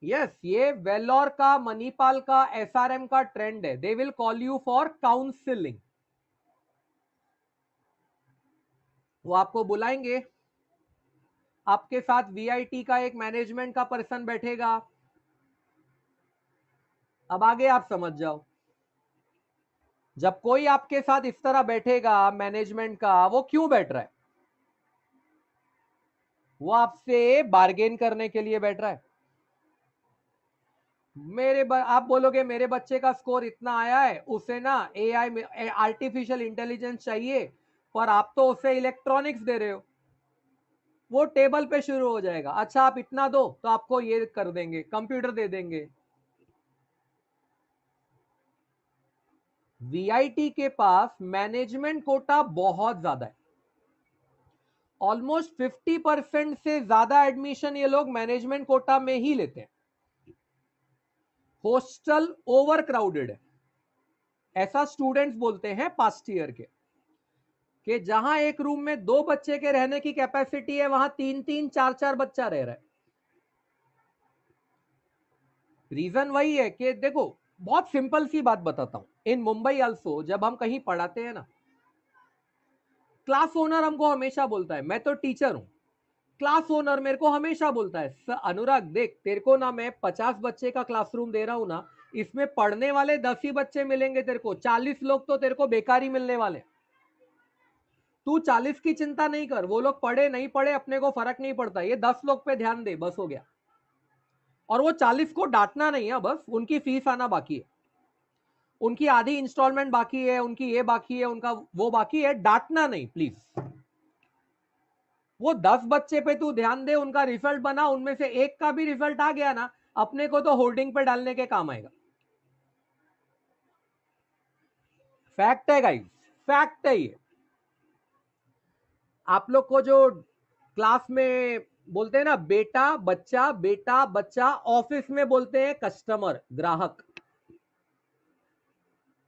Yes, ये वेल्लोर का, मणिपाल का, SRM का ट्रेंड है, they will call you for counselling. वो आपको बुलाएंगे, आपके साथ VIT का एक मैनेजमेंट का पर्सन बैठेगा. अब आगे आप समझ जाओ, जब कोई आपके साथ इस तरह बैठेगा मैनेजमेंट का, वो क्यों बैठ रहा है? वो आपसे बार्गेन करने के लिए बैठ रहा है। आप बोलोगे मेरे बच्चे का स्कोर इतना आया है, उसे ना एआई में आर्टिफिशियल इंटेलिजेंस चाहिए, पर आप तो उसे इलेक्ट्रॉनिक्स दे रहे हो। वो टेबल पे शुरू हो जाएगा, अच्छा आप इतना दो तो आपको ये कर देंगे, कंप्यूटर दे देंगे। वीआईटी के पास मैनेजमेंट कोटा बहुत ज्यादा है, ऑलमोस्ट 50% से ज्यादा एडमिशन ये लोग मैनेजमेंट कोटा में ही लेते हैं। हॉस्टल ओवर क्राउडेड है, ऐसा स्टूडेंट्स बोलते हैं पास्ट ईयर के, कि जहां एक रूम में 2 बच्चे के रहने की कैपेसिटी है, वहां 3-3 4-4 बच्चा रह रहा है। रीजन वही है कि देखो, बहुत सिंपल सी बात बताता हूं, इन मुंबई आल्सो जब हम कहीं पढ़ाते हैं ना, क्लास ओनर हमको हमेशा बोलता है, मैं तो टीचर हूं, क्लास ओनर मेरे को हमेशा बोलता है, अनुराग देख तेरे को ना मैं 50 बच्चे का क्लासरूम दे रहा हूं ना, इसमें पढ़ने वाले 10 ही बच्चे मिलेंगे तेरे को, 40 लोग तो तेरे को बेकार ही मिलने वाले। तू 40 की चिंता नहीं कर, वो लोग पढ़े नहीं पढ़े अपने को फर्क नहीं पड़ता, ये 10 लोग पे ध्यान दे, बस हो गया। और वो 40 को डांटना नहीं है, बस उनकी फीस आना बाकी है, उनकी आधी इंस्टॉलमेंट बाकी है, उनकी ये बाकी है, उनका वो बाकी है, डांटना नहीं प्लीज। वो 10 बच्चे पे तू ध्यान दे, उनका रिजल्ट बना, उनमें से एक का भी रिजल्ट आ गया ना, अपने को तो होल्डिंग पे डालने के काम आएगा। फैक्ट है गाइस, फैक्ट है ये। आप लोग को जो क्लास में बोलते हैं ना बेटा बच्चा, ऑफिस में बोलते हैं कस्टमर, ग्राहक।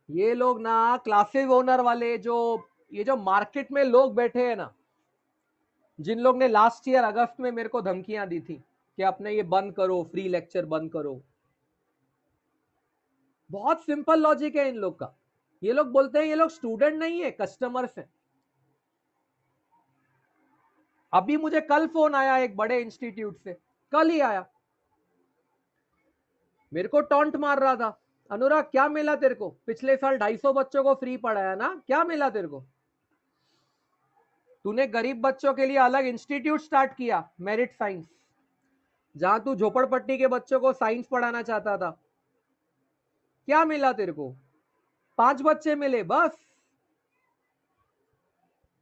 ये लोग ना क्लासेस ओनर वाले, जो ये जो मार्केट में लोग बैठे हैं ना, जिन लोग ने लास्ट ईयर अगस्त में मेरे को धमकियां दी थी कि अपने ये बंद करो, फ्री लेक्चर बंद करो, बहुत सिंपल लॉजिक है इन लोग का। ये लोग बोलते हैं ये लोग स्टूडेंट नहीं है, कस्टमर्स हैं। अभी मुझे कल फोन आया एक बड़े इंस्टीट्यूट से, कल ही आया, मेरे को टॉन्ट मार रहा था, अनुराग क्या मिला तेरे को, पिछले साल 250 बच्चों को फ्री पढ़ाया ना, क्या मिला तेरे को, तूने गरीब बच्चों के लिए अलग इंस्टीट्यूट स्टार्ट किया, मेरिट साइंस, जहां तू झोपड़पट्टी के बच्चों को साइंस पढ़ाना चाहता था, क्या मिला तेरे को, 5 बच्चे मिले बस।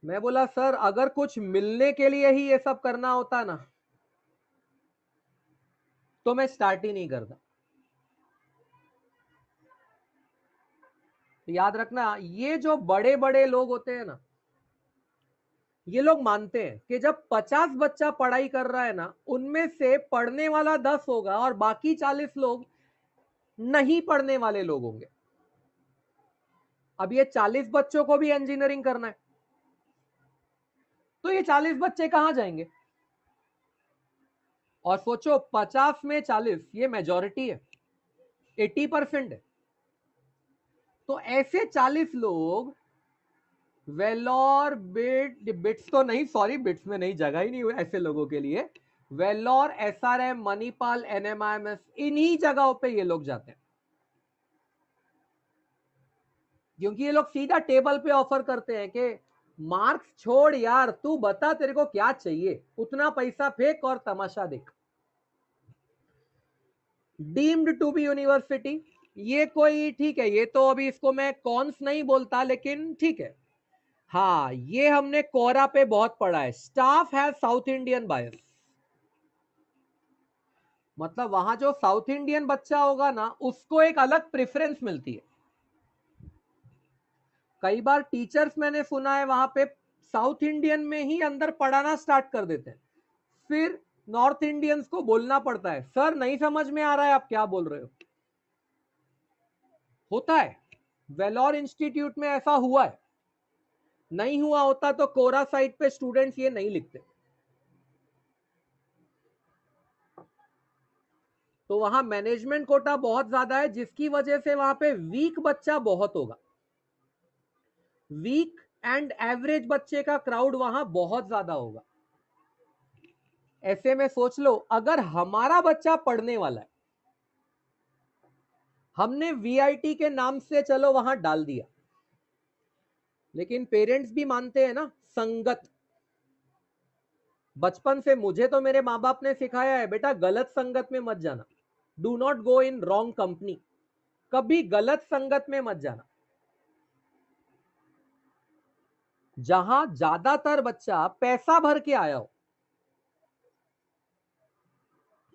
मैं बोला सर अगर कुछ मिलने के लिए ही ये सब करना होता ना, तो मैं स्टार्ट ही नहीं करता। तो याद रखना, ये जो बड़े बड़े लोग होते हैं ना, ये लोग मानते हैं कि जब 50 बच्चा पढ़ाई कर रहा है ना, उनमें से पढ़ने वाला 10 होगा और बाकी 40 लोग नहीं पढ़ने वाले लोग होंगे। अब ये 40 बच्चों को भी इंजीनियरिंग करना है, तो ये 40 बच्चे कहां जाएंगे। और सोचो 50 में 40, ये मेजॉरिटी है, 80% है। तो ऐसे 40 लोग वेलोर, बिट्स तो नहीं, सॉरी बिट्स में नहीं, जगह ही नहीं हुई ऐसे लोगों के लिए, वेलोर, एसआरएम, मणिपाल, एनएमआईएमएस, इन्हीं जगहों पे ये लोग जाते हैं, क्योंकि ये लोग सीधा टेबल पे ऑफर करते हैं कि मार्क्स छोड़ यार, तू बता तेरे को क्या चाहिए, उतना पैसा फेंक और तमाशा देख। डीम्ड टू बी यूनिवर्सिटी, ये कोई ठीक है, ये तो अभी इसको मैं कॉन्स नहीं बोलता, लेकिन ठीक है। हाँ, ये हमने कोरा पे बहुत पढ़ा है, स्टाफ है साउथ इंडियन बायस, मतलब वहां जो साउथ इंडियन बच्चा होगा ना, उसको एक अलग प्रेफरेंस मिलती है। कई बार टीचर्स मैंने सुना है वहां पे साउथ इंडियन में ही अंदर पढ़ाना स्टार्ट कर देते हैं, फिर नॉर्थ इंडियंस को बोलना पड़ता है, सर नहीं समझ में आ रहा है आप क्या बोल रहे हो। होता है, वेलोर इंस्टीट्यूट में ऐसा हुआ है, नहीं हुआ होता तो कोरा साइट पे स्टूडेंट्स ये नहीं लिखते। तो वहां मैनेजमेंट कोटा बहुत ज्यादा है, जिसकी वजह से वहां पे वीक बच्चा बहुत होगा, वीक एंड एवरेज बच्चे का क्राउड वहां बहुत ज्यादा होगा। ऐसे में सोच लो अगर हमारा बच्चा पढ़ने वाला है, हमने वीआईटी के नाम से चलो वहां डाल दिया, लेकिन पेरेंट्स भी मानते हैं ना, संगत, बचपन से मुझे तो मेरे माँ बाप ने सिखाया है बेटा, गलत संगत में मत जाना, do not go in wrong company, कभी गलत संगत में मत जाना। जहां ज्यादातर बच्चा पैसा भर के आया हो,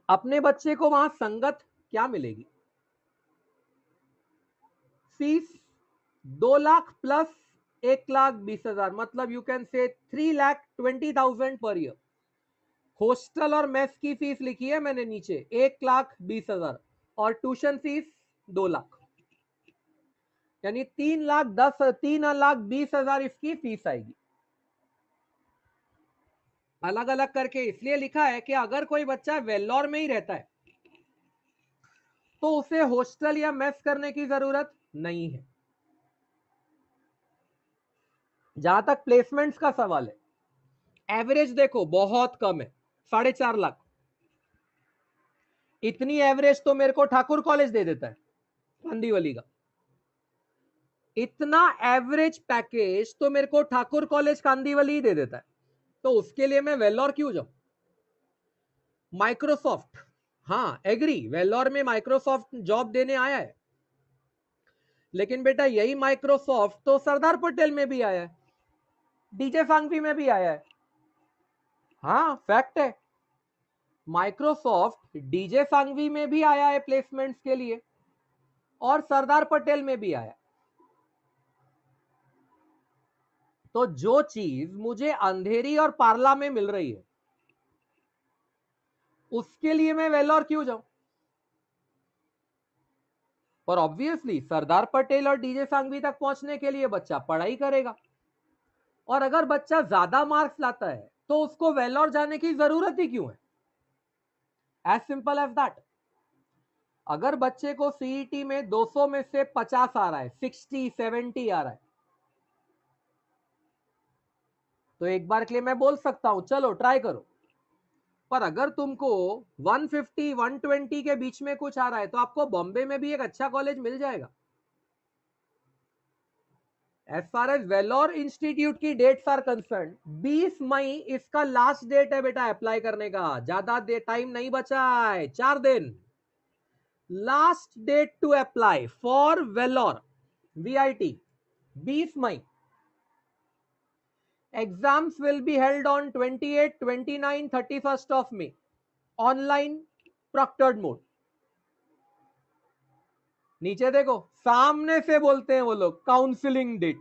अपने बच्चे को वहां संगत क्या मिलेगी? फीस 2 लाख प्लस 1,20,000, मतलब you can say 3,20,000 per year. Hostel और मेस की फीस लिखी है मैंने नीचे 1,20,000, और ट्यूशन फीस 2 लाख, यानी 3,20,000 इसकी फीस आएगी। अलग अलग करके इसलिए लिखा है कि अगर कोई बच्चा वेल्लोर में ही रहता है तो उसे हॉस्टल या मेस करने की जरूरत नहीं है। जहां तक प्लेसमेंट्स का सवाल है, एवरेज देखो बहुत कम है, 4.5 लाख। इतनी एवरेज तो मेरे को ठाकुर कॉलेज दे देता है कांदीवली का। इतना एवरेज पैकेज तो मेरे को ठाकुर कॉलेज कांदीवली ही दे देता है, तो उसके लिए मैं वेल्लोर क्यों जाऊं? माइक्रोसॉफ्ट, हाँ एग्री, वेल्लोर में माइक्रोसॉफ्ट जॉब देने आया है, लेकिन बेटा यही माइक्रोसॉफ्ट तो सरदार पटेल में भी आया है, डीजे सांघवी में भी आया है। हाँ फैक्ट है, माइक्रोसॉफ्ट डीजे सांघवी में भी आया है प्लेसमेंट्स के लिए, और सरदार पटेल में भी आया। तो जो चीज मुझे अंधेरी और पार्ला में मिल रही है, उसके लिए मैं वेल्लोर क्यों जाऊं? और ऑब्वियसली सरदार पटेल और डीजे सांघवी तक पहुंचने के लिए बच्चा पढ़ाई करेगा, और अगर बच्चा ज्यादा मार्क्स लाता है तो उसको वेल्लोर जाने की जरूरत ही क्यों है? As simple as that. अगर बच्चे को सीईटी में 200 में से 50 आ रहा है, 60 70 आ रहा है, तो एक बार के लिए मैं बोल सकता हूं चलो ट्राई करो। पर अगर तुमको 150 120 के बीच में कुछ आ रहा है, तो आपको बॉम्बे में भी एक अच्छा कॉलेज मिल जाएगा। As far as Vellore institute की डेट्स आर कंसर्न, 20 मई इसका लास्ट डेट है बेटा अप्लाई करने का, ज्यादा टाइम नहीं बचा है, 4 दिन। Last date to apply for Vellore VIT 20 May. Exams will be held on 28 29 31 of May, online proctored mode. नीचे देखो सामने से बोलते हैं वो लोग काउंसलिंग डेट।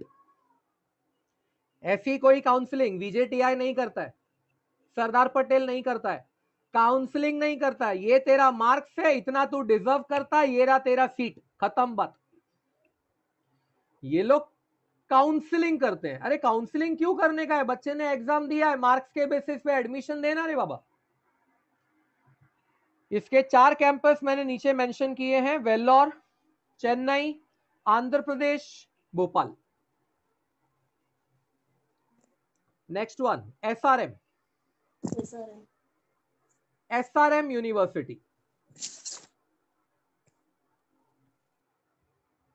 ऐसी कोई काउंसलिंग विजेटीआई नहीं करता है, सरदार पटेल नहीं करता है, काउंसलिंग नहीं करता है। ये तेरा मार्क्स है, इतना तू डिजर्व करता है, ये रहा तेरा सीट, खत्म बात। ये लोग काउंसलिंग करते हैं। अरे काउंसलिंग क्यों करने का है? बच्चे ने एग्जाम दिया है, मार्क्स के बेसिस पे एडमिशन देना रे बाबा। इसके 4 कैंपस मैंने नीचे मेंशन किए हैं, Vellore, Chennai, Andhra Pradesh, Bhopal. Next one SRM, SRM university.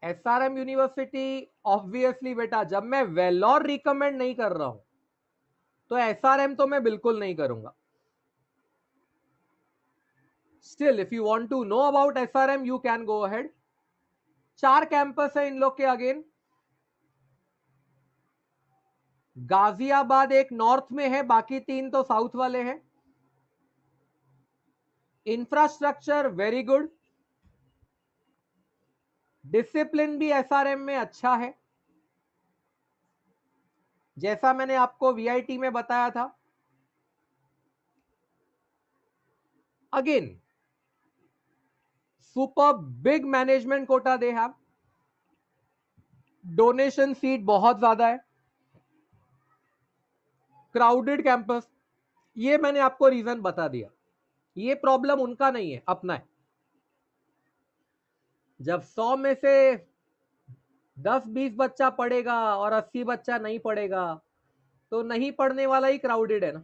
SRM university obviously बेटा, जब मैं वेल्लोर रिकमेंड नहीं कर रहा हूं तो एसआरएम तो मैं बिल्कुल नहीं करूंगा। Still if you want to know about SRM you can go ahead. 4 campus है इन लोग के अगेन। गाजियाबाद एक नॉर्थ में है, बाकी 3 तो साउथ वाले हैं। इंफ्रास्ट्रक्चर वेरी गुड, डिसिप्लिन भी एसआरएम में अच्छा है, जैसा मैंने आपको वीआईटी में बताया था। Again super big management quota they have, donation seat बहुत ज्यादा है, क्राउडेड कैंपस। ये मैंने आपको रीजन बता दिया, ये प्रॉब्लम उनका नहीं है, अपना है। जब 100 में से 10-20 बच्चा पढ़ेगा और 80 बच्चा नहीं पढ़ेगा, तो नहीं पढ़ने वाला ही क्राउडेड है ना।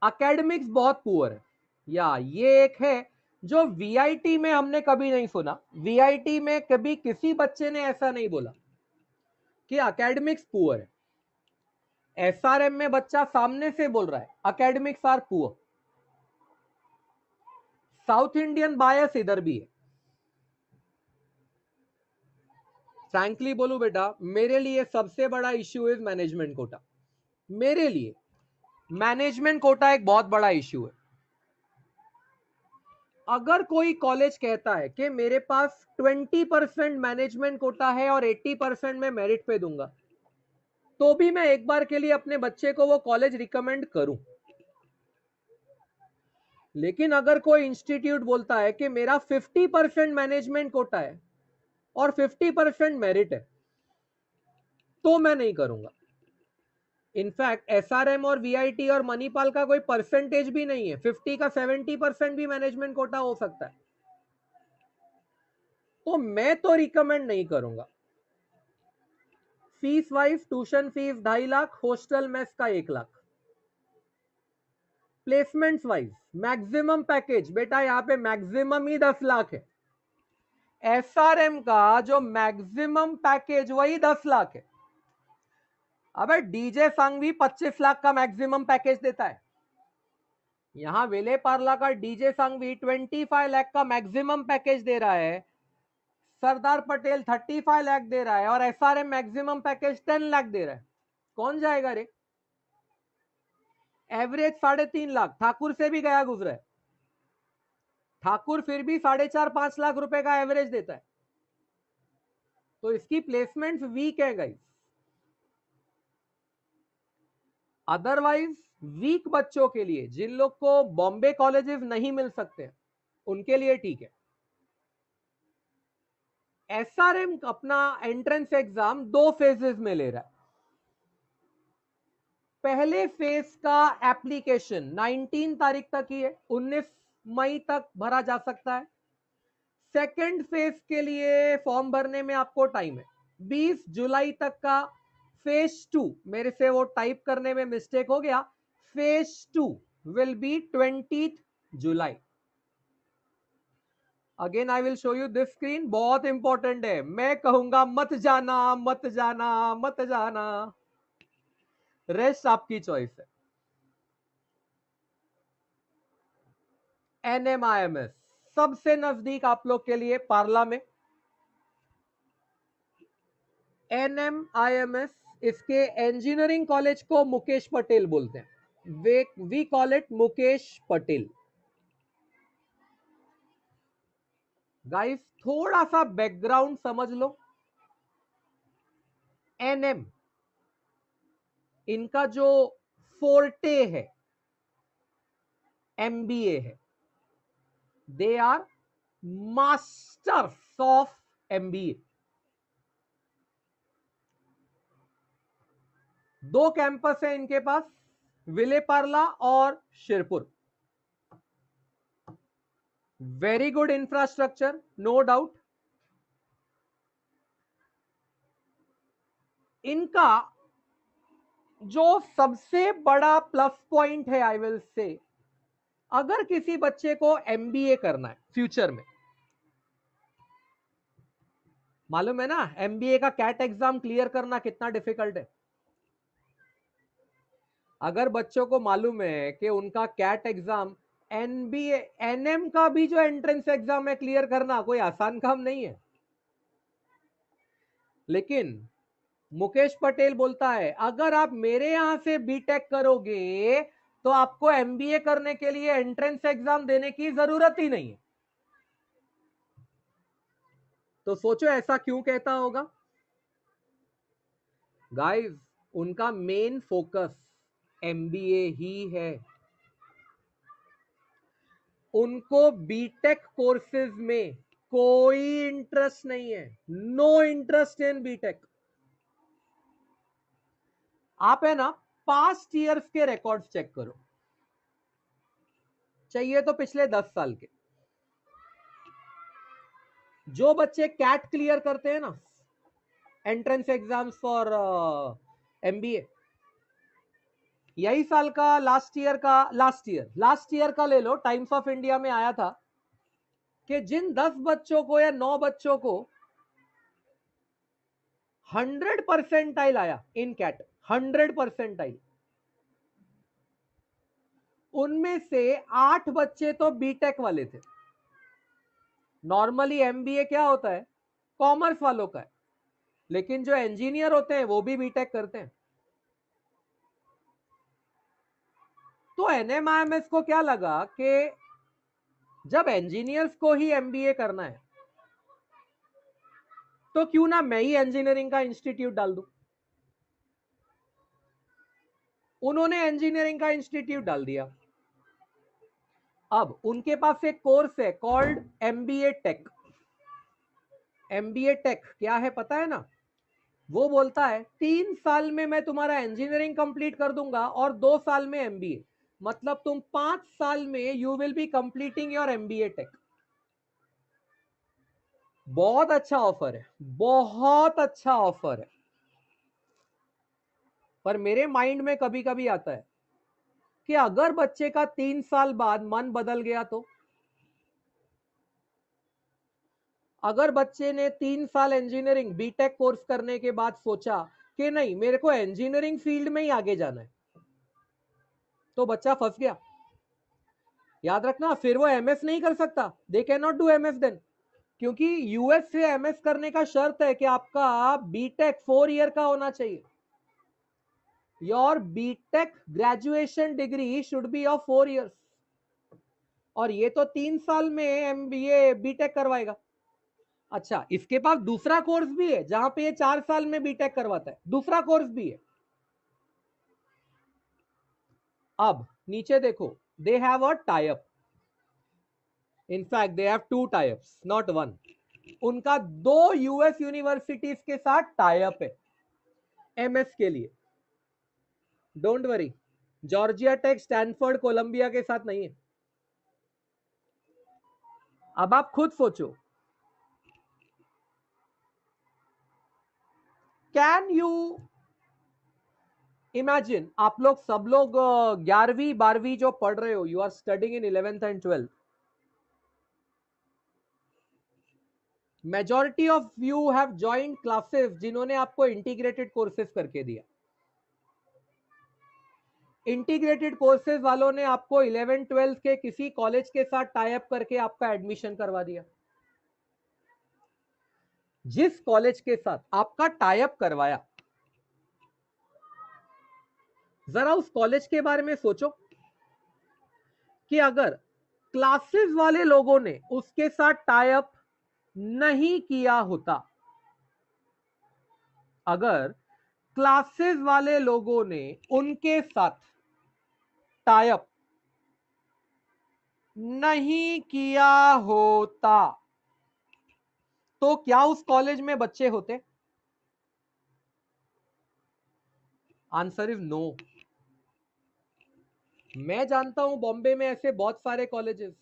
एकेडमिक्स बहुत पुअर है, या ये एक है जो वीआईटी में हमने कभी नहीं सुना। वीआईटी में कभी किसी बच्चे ने ऐसा नहीं बोला कि एकेडमिक्स पुअर है। एसआरएम में बच्चा सामने से बोल रहा है academics are poor. South Indian bias इधर भी है। फ्रैंकली बोलू बेटा, मेरे लिए सबसे बड़ा इश्यू इज मैनेजमेंट कोटा। मेरे लिए मैनेजमेंट कोटा एक बहुत बड़ा इश्यू है। अगर कोई कॉलेज कहता है कि मेरे पास 20% मैनेजमेंट कोटा है और 80% मैं मेरिट पे दूंगा, तो भी मैं एक बार के लिए अपने बच्चे को वो कॉलेज रिकमेंड करूं। लेकिन अगर कोई इंस्टीट्यूट बोलता है कि मेरा 50% मैनेजमेंट कोटा है और 50% मेरिट है, तो मैं नहीं करूंगा। इनफैक्ट एसआरएम और वीआईटी और मणिपाल का कोई परसेंटेज भी नहीं है, 50 का 70% भी मैनेजमेंट कोटा हो सकता है, तो मैं तो रिकमेंड नहीं करूंगा। Fees wise tuition fees 2.5 lakh, hostel mess का 1 lakh. Placements wise maximum package बेटा यहां पे मैक्सिमम ही 10 लाख है। एसआरएम का जो मैक्सिमम पैकेज वही 10 लाख है। अबे डीजे सांघवी 25 लाख का मैक्सिमम पैकेज देता है। यहां विले पार्ला का डीजे सांघवी 25 लाख का मैक्सिमम पैकेज दे रहा है। सरदार पटेल 35 लाख दे रहा है और एसआरएम मैक्सिमम पैकेज 10 लाख दे रहा है। कौन जाएगा रे? एवरेज 3.5 लाख ठाकुर से भी गया गुजरा है। ठाकुर फिर भी 4.5-5 लाख रुपए का एवरेज देता है, तो इसकी प्लेसमेंट्स वीक है गाइस। अदरवाइज वीक बच्चों के लिए, जिन लोग को बॉम्बे कॉलेजेस नहीं मिल सकते, उनके लिए ठीक है। एसआरएम अपना एंट्रेंस एग्जाम 2 फेजेस में ले रहा है। पहले फेज का एप्लीकेशन 19 तारीख तक ही है, 19 मई तक भरा जा सकता है। सेकंड फेज के लिए फॉर्म भरने में आपको टाइम है 20 जुलाई तक का। फेज 2, मेरे से वो टाइप करने में मिस्टेक हो गया, phase 2 will be 20 July. Again I will show you this screen, बहुत इंपॉर्टेंट है। मैं कहूंगा मत जाना मत जाना मत जाना, रेस्ट आपकी चॉइस है। एनएमआईएमएस सबसे नजदीक आप लोग के लिए पार्ला में। एनएमआईएमएस, इसके इंजीनियरिंग कॉलेज को मुकेश पटेल बोलते हैं। We call it Mukesh Patel. Guys थोड़ा सा बैकग्राउंड समझ लो। एनएम इनका जो फोर्टे है एमबीए है। They are masters of MBA. 2 campus है इनके पास, विले पार्ला और Shirpur. Very good infrastructure, no doubt. इनका जो सबसे बड़ा प्लस पॉइंट है, आई विल से, अगर किसी बच्चे को एमबीए करना है फ्यूचर में, मालूम है ना एमबीए का कैट एग्जाम क्लियर करना कितना डिफिकल्ट है। अगर बच्चों को मालूम है कि उनका कैट एग्जाम, एनबीए एनएम का भी जो एंट्रेंस एग्जाम है क्लियर करना कोई आसान काम नहीं है। लेकिन मुकेश पटेल बोलता है अगर आप मेरे यहां से बीटेक करोगे तो आपको एमबीए करने के लिए एंट्रेंस एग्जाम देने की जरूरत ही नहीं है। तो सोचो ऐसा क्यों कहता होगा। गाइस उनका मेन फोकस एमबीए ही है। उनको बीटेक कोर्सेज में कोई इंटरेस्ट नहीं है, नो इंटरेस्ट इन बीटेक। आप है ना पास्ट ईयर्स के रिकॉर्ड्स चेक करो, चाहिए तो पिछले 10 साल के। जो बच्चे कैट क्लियर करते हैं ना, एंट्रेंस एग्जाम्स फॉर एमबीए, यही साल का लास्ट ईयर का ले लो, टाइम्स ऑफ इंडिया में आया था कि जिन 10 बच्चों को या 9 बच्चों को 100 परसेंटाइल आया इन कैट, 100%। उनमें से 8 बच्चे तो बीटेक वाले थे। नॉर्मली एमबीए क्या होता है, कॉमर्स वालों का है, लेकिन जो इंजीनियर होते हैं वो भी बीटेक करते हैं। तो एनएमआईएमएस को क्या लगा कि जब इंजीनियर्स को ही एमबीए करना है तो क्यों ना मैं ही इंजीनियरिंग का इंस्टीट्यूट डाल दूं। उन्होंने इंजीनियरिंग का इंस्टीट्यूट डाल दिया। अब उनके पास एक कोर्स है called MBA tech. MBA tech क्या है पता है ना? वो बोलता है 3 साल में मैं तुम्हारा इंजीनियरिंग कंप्लीट कर दूंगा और 2 साल में एमबीए, मतलब तुम 5 साल में you will be completing your MBA tech. बहुत अच्छा ऑफर है, बहुत अच्छा ऑफर है। पर मेरे माइंड में कभी कभी आता है कि अगर बच्चे का 3 साल बाद मन बदल गया तो? अगर बच्चे ने 3 साल इंजीनियरिंग बीटेक कोर्स करने के बाद सोचा कि नहीं मेरे को इंजीनियरिंग फील्ड में ही आगे जाना है, तो बच्चा फंस गया। याद रखना, फिर वो एमएस नहीं कर सकता, they can not do MS then, क्योंकि यूएस से एमएस करने का शर्त है कि आपका बीटेक 4 ईयर का होना चाहिए। Your BTech graduation degree should be of 4 years, और ये तो 3 साल में एमबीए बीटेक करवाएगा। अच्छा, इसके पास दूसरा कोर्स भी है जहां पे ये 4 साल में बीटेक करवाता है, दूसरा कोर्स भी है। अब नीचे देखो, they have a tie up, in fact they have 2 tie-ups not 1। उनका 2 यूएस यूनिवर्सिटीज के साथ टाई अप है एमएस के लिए। Don't worry, Georgia tech, Stanford, Columbia के साथ नहीं है। अब आप खुद सोचो, कैन यू इमेजिन, आप लोग सब लोग 11वीं 12वीं जो पढ़ रहे हो, you are studying in 11th and 12th, majority of you have joined classes जिन्होंने आपको इंटीग्रेटेड कोर्सेज करके दिया। इंटीग्रेटेड कोर्सेज वालों ने आपको 11 12 के किसी कॉलेज के साथ टाई अप करके आपका एडमिशन करवा दिया। जिस कॉलेज के साथ आपका टाई अप करवाया, जरा उस कॉलेज के बारे में सोचो कि अगर क्लासेस वाले लोगों ने उसके साथ टाई अप नहीं किया होता, अगर क्लासेस वाले लोगों ने उनके साथ टाई अप नहीं किया होता, तो क्या उस कॉलेज में बच्चे होते? Answer is no. मैं जानता हूं बॉम्बे में ऐसे बहुत सारे colleges,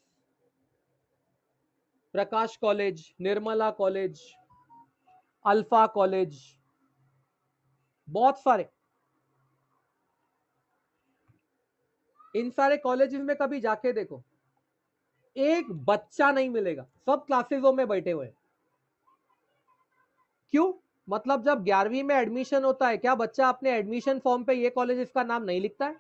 Prakash college, Nirmala college, Alpha college, बहुत सारे। इन सारे कॉलेजेस में कभी जाके देखो, एक बच्चा नहीं मिलेगा, सब क्लासेसों में बैठे हुए हैं। क्यों? मतलब जब 11वीं में एडमिशन होता है, क्या बच्चा अपने एडमिशन फॉर्म पे ये कॉलेज का नाम नहीं लिखता है?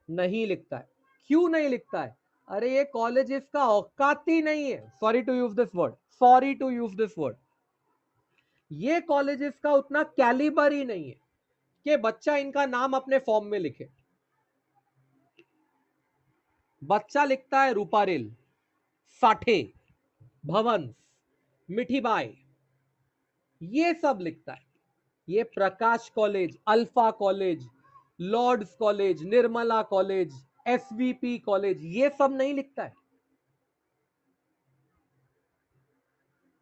नहीं लिखता है। क्यों नहीं लिखता है? अरे ये कॉलेज का औकात ही नहीं है, sorry to use this word, sorry to use this word, ये कॉलेजेस का उतना कैलिबर ही नहीं है कि बच्चा इनका नाम अपने फॉर्म में लिखे। बच्चा लिखता है रूपारेल, साठे, भवंस, मिठीबाई, ये सब लिखता है। ये Prakash college, Alpha college, Lords college, Nirmala college, SVP college, ये सब नहीं लिखता है।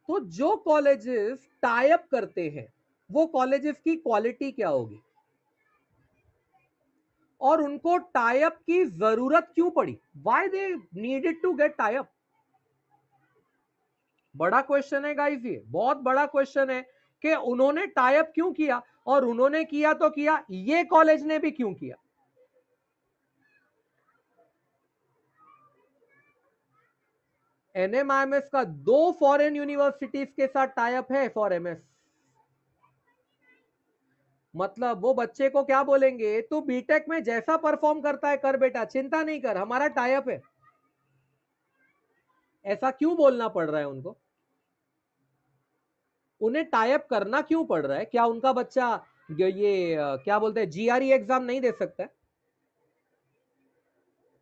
तो जो कॉलेजेस टाई अप करते हैं, वो कॉलेजेस की क्वालिटी क्या होगी, और उनको टाई अप की जरूरत क्यों पड़ी? Why they needed to get tie up? बड़ा क्वेश्चन है गाइस, ये बहुत बड़ा क्वेश्चन है कि उन्होंने टाई अप क्यों किया, और उन्होंने किया तो किया, ये कॉलेज ने भी क्यों किया। एनएमआईएमएस का 2 फॉरेन यूनिवर्सिटीज के साथ टाई अप है फॉर एमएस। मतलब वो बच्चे को क्या बोलेंगे, तू बीटेक में जैसा परफॉर्म करता है कर बेटा, चिंता नहीं कर, हमारा टाई अप है। ऐसा क्यों बोलना पड़ रहा है उनको? उन्हें टाई अप करना क्यों पड़ रहा है? क्या उनका बच्चा ये क्या बोलते हैं जीआरई एग्जाम नहीं दे सकता है?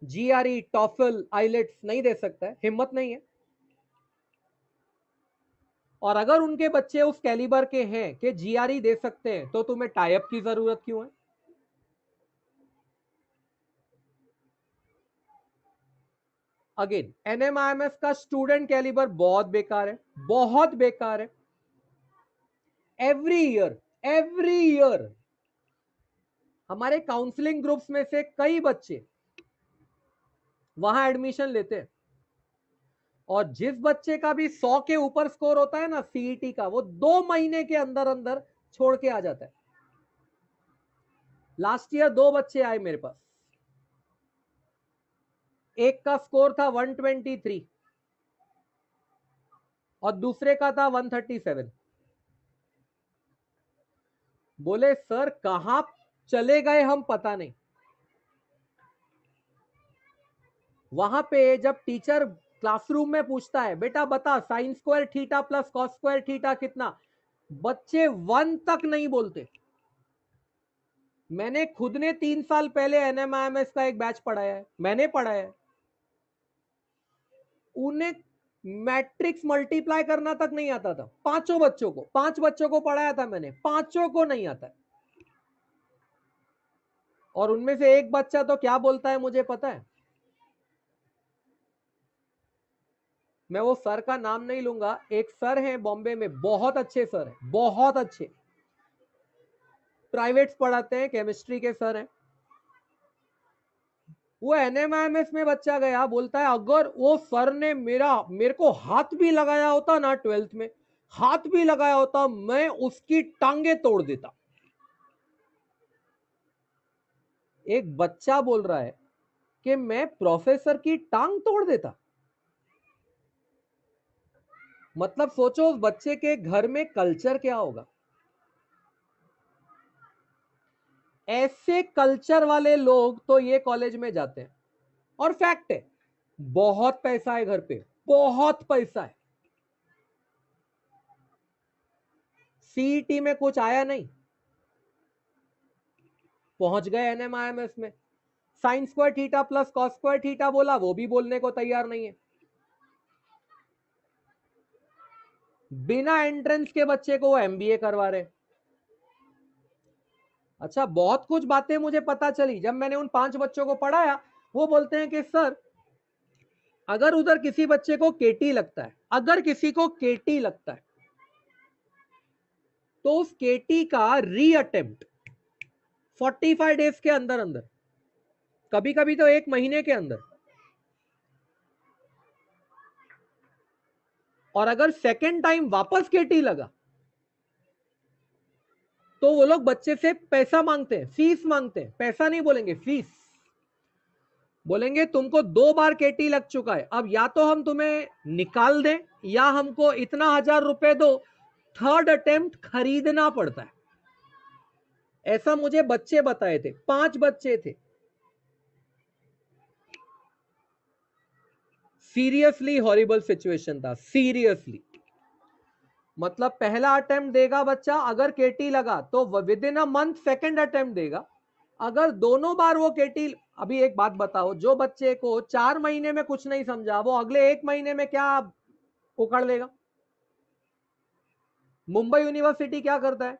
जीआरई, टॉफल, आइलेट्स नहीं दे सकता है? हिम्मत नहीं है? और अगर उनके बच्चे उस कैलिबर के हैं कि जीआरई दे सकते हैं, तो तुम्हें टाई अप की जरूरत क्यों है? अगेन एनएमआईएमएस का स्टूडेंट कैलिबर बहुत बेकार है, बहुत बेकार है। एवरी ईयर हमारे काउंसलिंग ग्रुप्स में से कई बच्चे वहां एडमिशन लेते हैं, और जिस बच्चे का भी 100 के ऊपर स्कोर होता है ना सीईटी का, वो 2 महीने के अंदर अंदर छोड़ के आ जाता है। लास्ट ईयर 2 बच्चे आए मेरे पास, एक का स्कोर था 123 और दूसरे का था 137। बोले सर कहां चले गए हम पता नहीं। वहां पे जब टीचर क्लासरूम में पूछता है बेटा बता sine square theta plus cos square theta कितना, बच्चे 1 तक नहीं बोलते। मैंने खुद ने 3 साल पहले एनएमआईएमएस का एक बैच पढ़ाया है, मैंने पढ़ाया है। उन्हें मैट्रिक्स मल्टीप्लाई करना तक नहीं आता था, 5 बच्चों को पढ़ाया था मैंने, 5 को नहीं आता है। और उनमें से एक बच्चा तो क्या बोलता है मुझे पता है, मैं वो सर का नाम नहीं लूंगा, एक सर है बॉम्बे में, बहुत अच्छे सर है, बहुत अच्छे, प्राइवेट्स पढ़ाते हैं, केमिस्ट्री के सर हैं। वो एनएमआईएमएस में बच्चा गया, बोलता है अगर वो सर ने मेरे को हाथ भी लगाया होता ना 12th में, हाथ भी लगाया होता, मैं उसकी टांगे तोड़ देता। एक बच्चा बोल रहा है कि मैं प्रोफेसर की टांग तोड़ देता। मतलब सोचो उस बच्चे के घर में कल्चर क्या होगा। ऐसे कल्चर वाले लोग तो ये कॉलेज में जाते हैं। और फैक्ट है, बहुत पैसा है घर पे, बहुत पैसा है। सीईटी में कुछ आया नहीं, पहुंच गए एनएमआईएमएस में, sine square theta plus cos square theta बोला, वो भी बोलने को तैयार नहीं है। बिना एंट्रेंस के बच्चे को वो एमबीए करवा रहे। अच्छा, बहुत कुछ बातें मुझे पता चली जब मैंने उन 5 बच्चों को पढ़ाया। वो बोलते हैं कि सर अगर उधर किसी बच्चे को केटी लगता है, अगर किसी को केटी लगता है, तो उस केटी का री अटेम्प्ट 45 डेज के अंदर अंदर, कभी कभी तो 1 महीने के अंदर, और अगर सेकेंड टाइम वापस केटी लगा तो वो लोग बच्चे से पैसा मांगते हैं, फीस मांगते हैं, पैसा नहीं बोलेंगे, फीस बोलेंगे। तुमको 2 बार केटी लग चुका है, अब या तो हम तुम्हें निकाल दें या हमको इतना 1000 रुपए दो, थर्ड अटेम्प्ट खरीदना पड़ता है। ऐसा मुझे बच्चे बताए थे, 5 बच्चे थे। सीरियसली हॉरिबल सिचुएशन था, सीरियसली। मतलब पहला अटेम्प्ट देगा बच्चा, अगर केटी लगा तो with in a month second attempt देगा। अगर दोनों बार वो केटी, अभी एक बात बताओ, जो बच्चे को 4 महीने में कुछ नहीं समझा, वो अगले 1 महीने में क्या उकड़ लेगा? मुंबई यूनिवर्सिटी क्या करता है,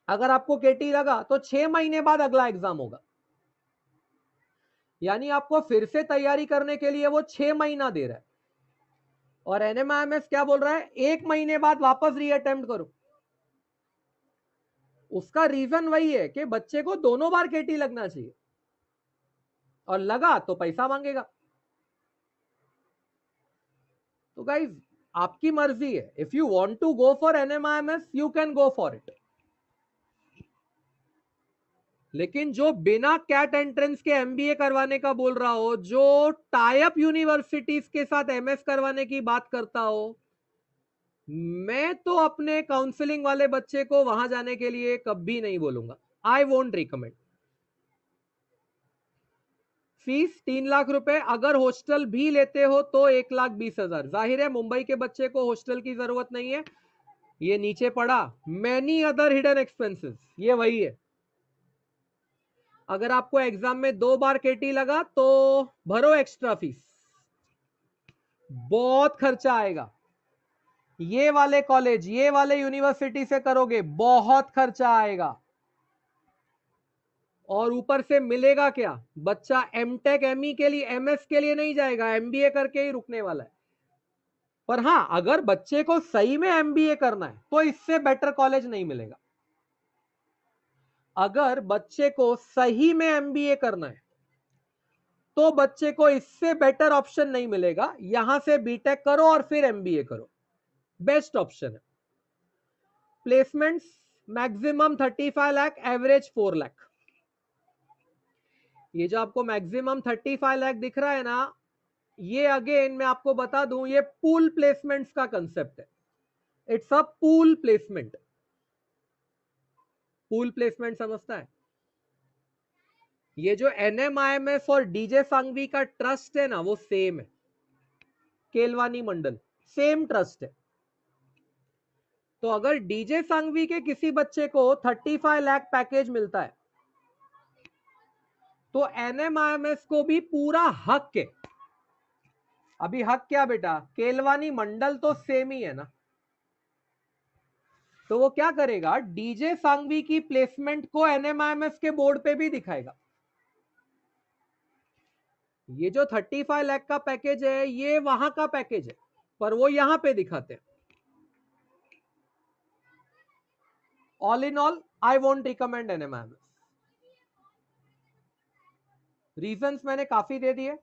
अगर आपको केटी लगा तो 6 महीने बाद अगला एग्जाम होगा, यानी आपको फिर से तैयारी करने के लिए वो 6 महीना दे रहा है। और एनएमआईएमएस क्या बोल रहा है, 1 महीने बाद वापस री अटेम्प्ट करो। उसका रीजन वही है कि बच्चे को दोनों बार केटी लगना चाहिए, और लगा तो पैसा मांगेगा। तो गाइज आपकी मर्जी है, if you want to go for NMIMS you can go for it. लेकिन जो बिना कैट एंट्रेंस के एमबीए करवाने का बोल रहा हो, जो टाई अप यूनिवर्सिटीज के साथ एमएस करवाने की बात करता हो, मैं तो अपने काउंसलिंग वाले बच्चे को वहां जाने के लिए कभी नहीं बोलूंगा, I won't recommend. Fees 3 lakh रुपए, अगर हॉस्टल भी लेते हो तो 1,20,000। जाहिर है मुंबई के बच्चे को हॉस्टल की जरूरत नहीं है, ये नीचे पड़ा मैनी अदर हिडन एक्सपेंसेस, ये वही है। अगर आपको एग्जाम में 2 बार केटी लगा तो भरो एक्स्ट्रा फीस, बहुत खर्चा आएगा। ये वाले कॉलेज, ये वाले यूनिवर्सिटी से करोगे बहुत खर्चा आएगा, और ऊपर से मिलेगा क्या? बच्चा एमटेक एमई के लिए, एमएस के लिए नहीं जाएगा, एमबीए करके ही रुकने वाला है। पर हां, अगर बच्चे को सही में एमबीए करना है तो इससे बेटर कॉलेज नहीं मिलेगा। अगर बच्चे को सही में एमबीए करना है तो बच्चे को इससे बेटर ऑप्शन नहीं मिलेगा। यहां से बीटेक करो और फिर एमबीए करो, बेस्ट ऑप्शन है। Placements maximum 35 lakh, average 4 lakh. ये जो आपको मैक्सिमम 35 लाख दिख रहा है ना, ये अगेन मैं आपको बता दूं, ये पूल प्लेसमेंट्स का कंसेप्ट है। It's a pool placement. Pool placement समझता है? ये जो एनएमआईएमएस और डीजे सांघवी का ट्रस्ट है ना, वो सेम है, केलवानी मंडल, सेम ट्रस्ट है। तो अगर डीजे सांघवी के किसी बच्चे को 35 लाख पैकेज मिलता है तो एनएमआईएमएस को भी पूरा हक है। अभी हक क्या बेटा, केलवानी मंडल तो सेम ही है ना, तो वो क्या करेगा, डीजे सांघवी की प्लेसमेंट को एनएमआईएमएस के बोर्ड पे भी दिखाएगा। ये जो 35 लाख का पैकेज है ये वहां का पैकेज है, पर वो यहां पे दिखाते हैं। All in all I won't recommend NMIMS. Reasons मैंने काफी दे दिए,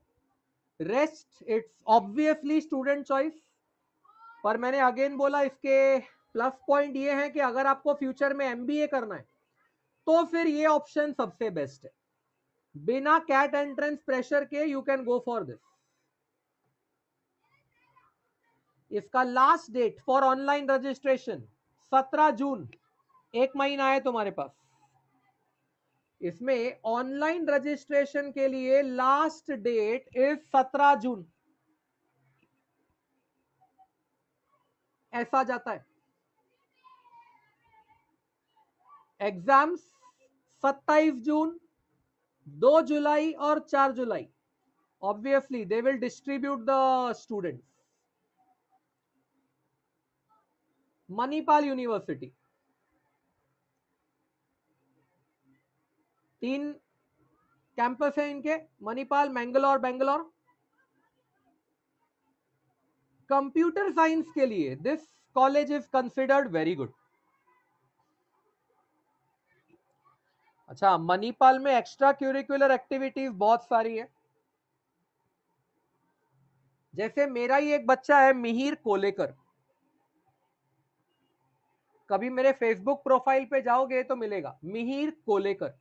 rest it's obviously student choice. पर मैंने अगेन बोला, इसके प्लस पॉइंट ये है कि अगर आपको फ्यूचर में एमबीए करना है तो फिर ये ऑप्शन सबसे बेस्ट है। बिना कैट एंट्रेंस प्रेशर के you can go for this. इसका last date for online registration 17 June, 1 महीना है तुम्हारे पास। इसमें ऑनलाइन रजिस्ट्रेशन के लिए लास्ट डेट इज 17 जून, ऐसा जाता है। एग्जाम्स 27 जून, 2 जुलाई और 4 जुलाई। Obviously they will distribute the students. Manipal university 3 campus है इनके, मणिपाल, मैंगलोर, बेंगलोर। कंप्यूटर साइंस के लिए this college is considered very good. अच्छा, मणिपाल में एक्स्ट्रा क्यूरिकुलर एक्टिविटीज बहुत सारी है। जैसे मेरा ही एक बच्चा है मिहिर कोलेकर, कभी मेरे फेसबुक प्रोफाइल पे जाओगे तो मिलेगा, मिहिर कोलेकर।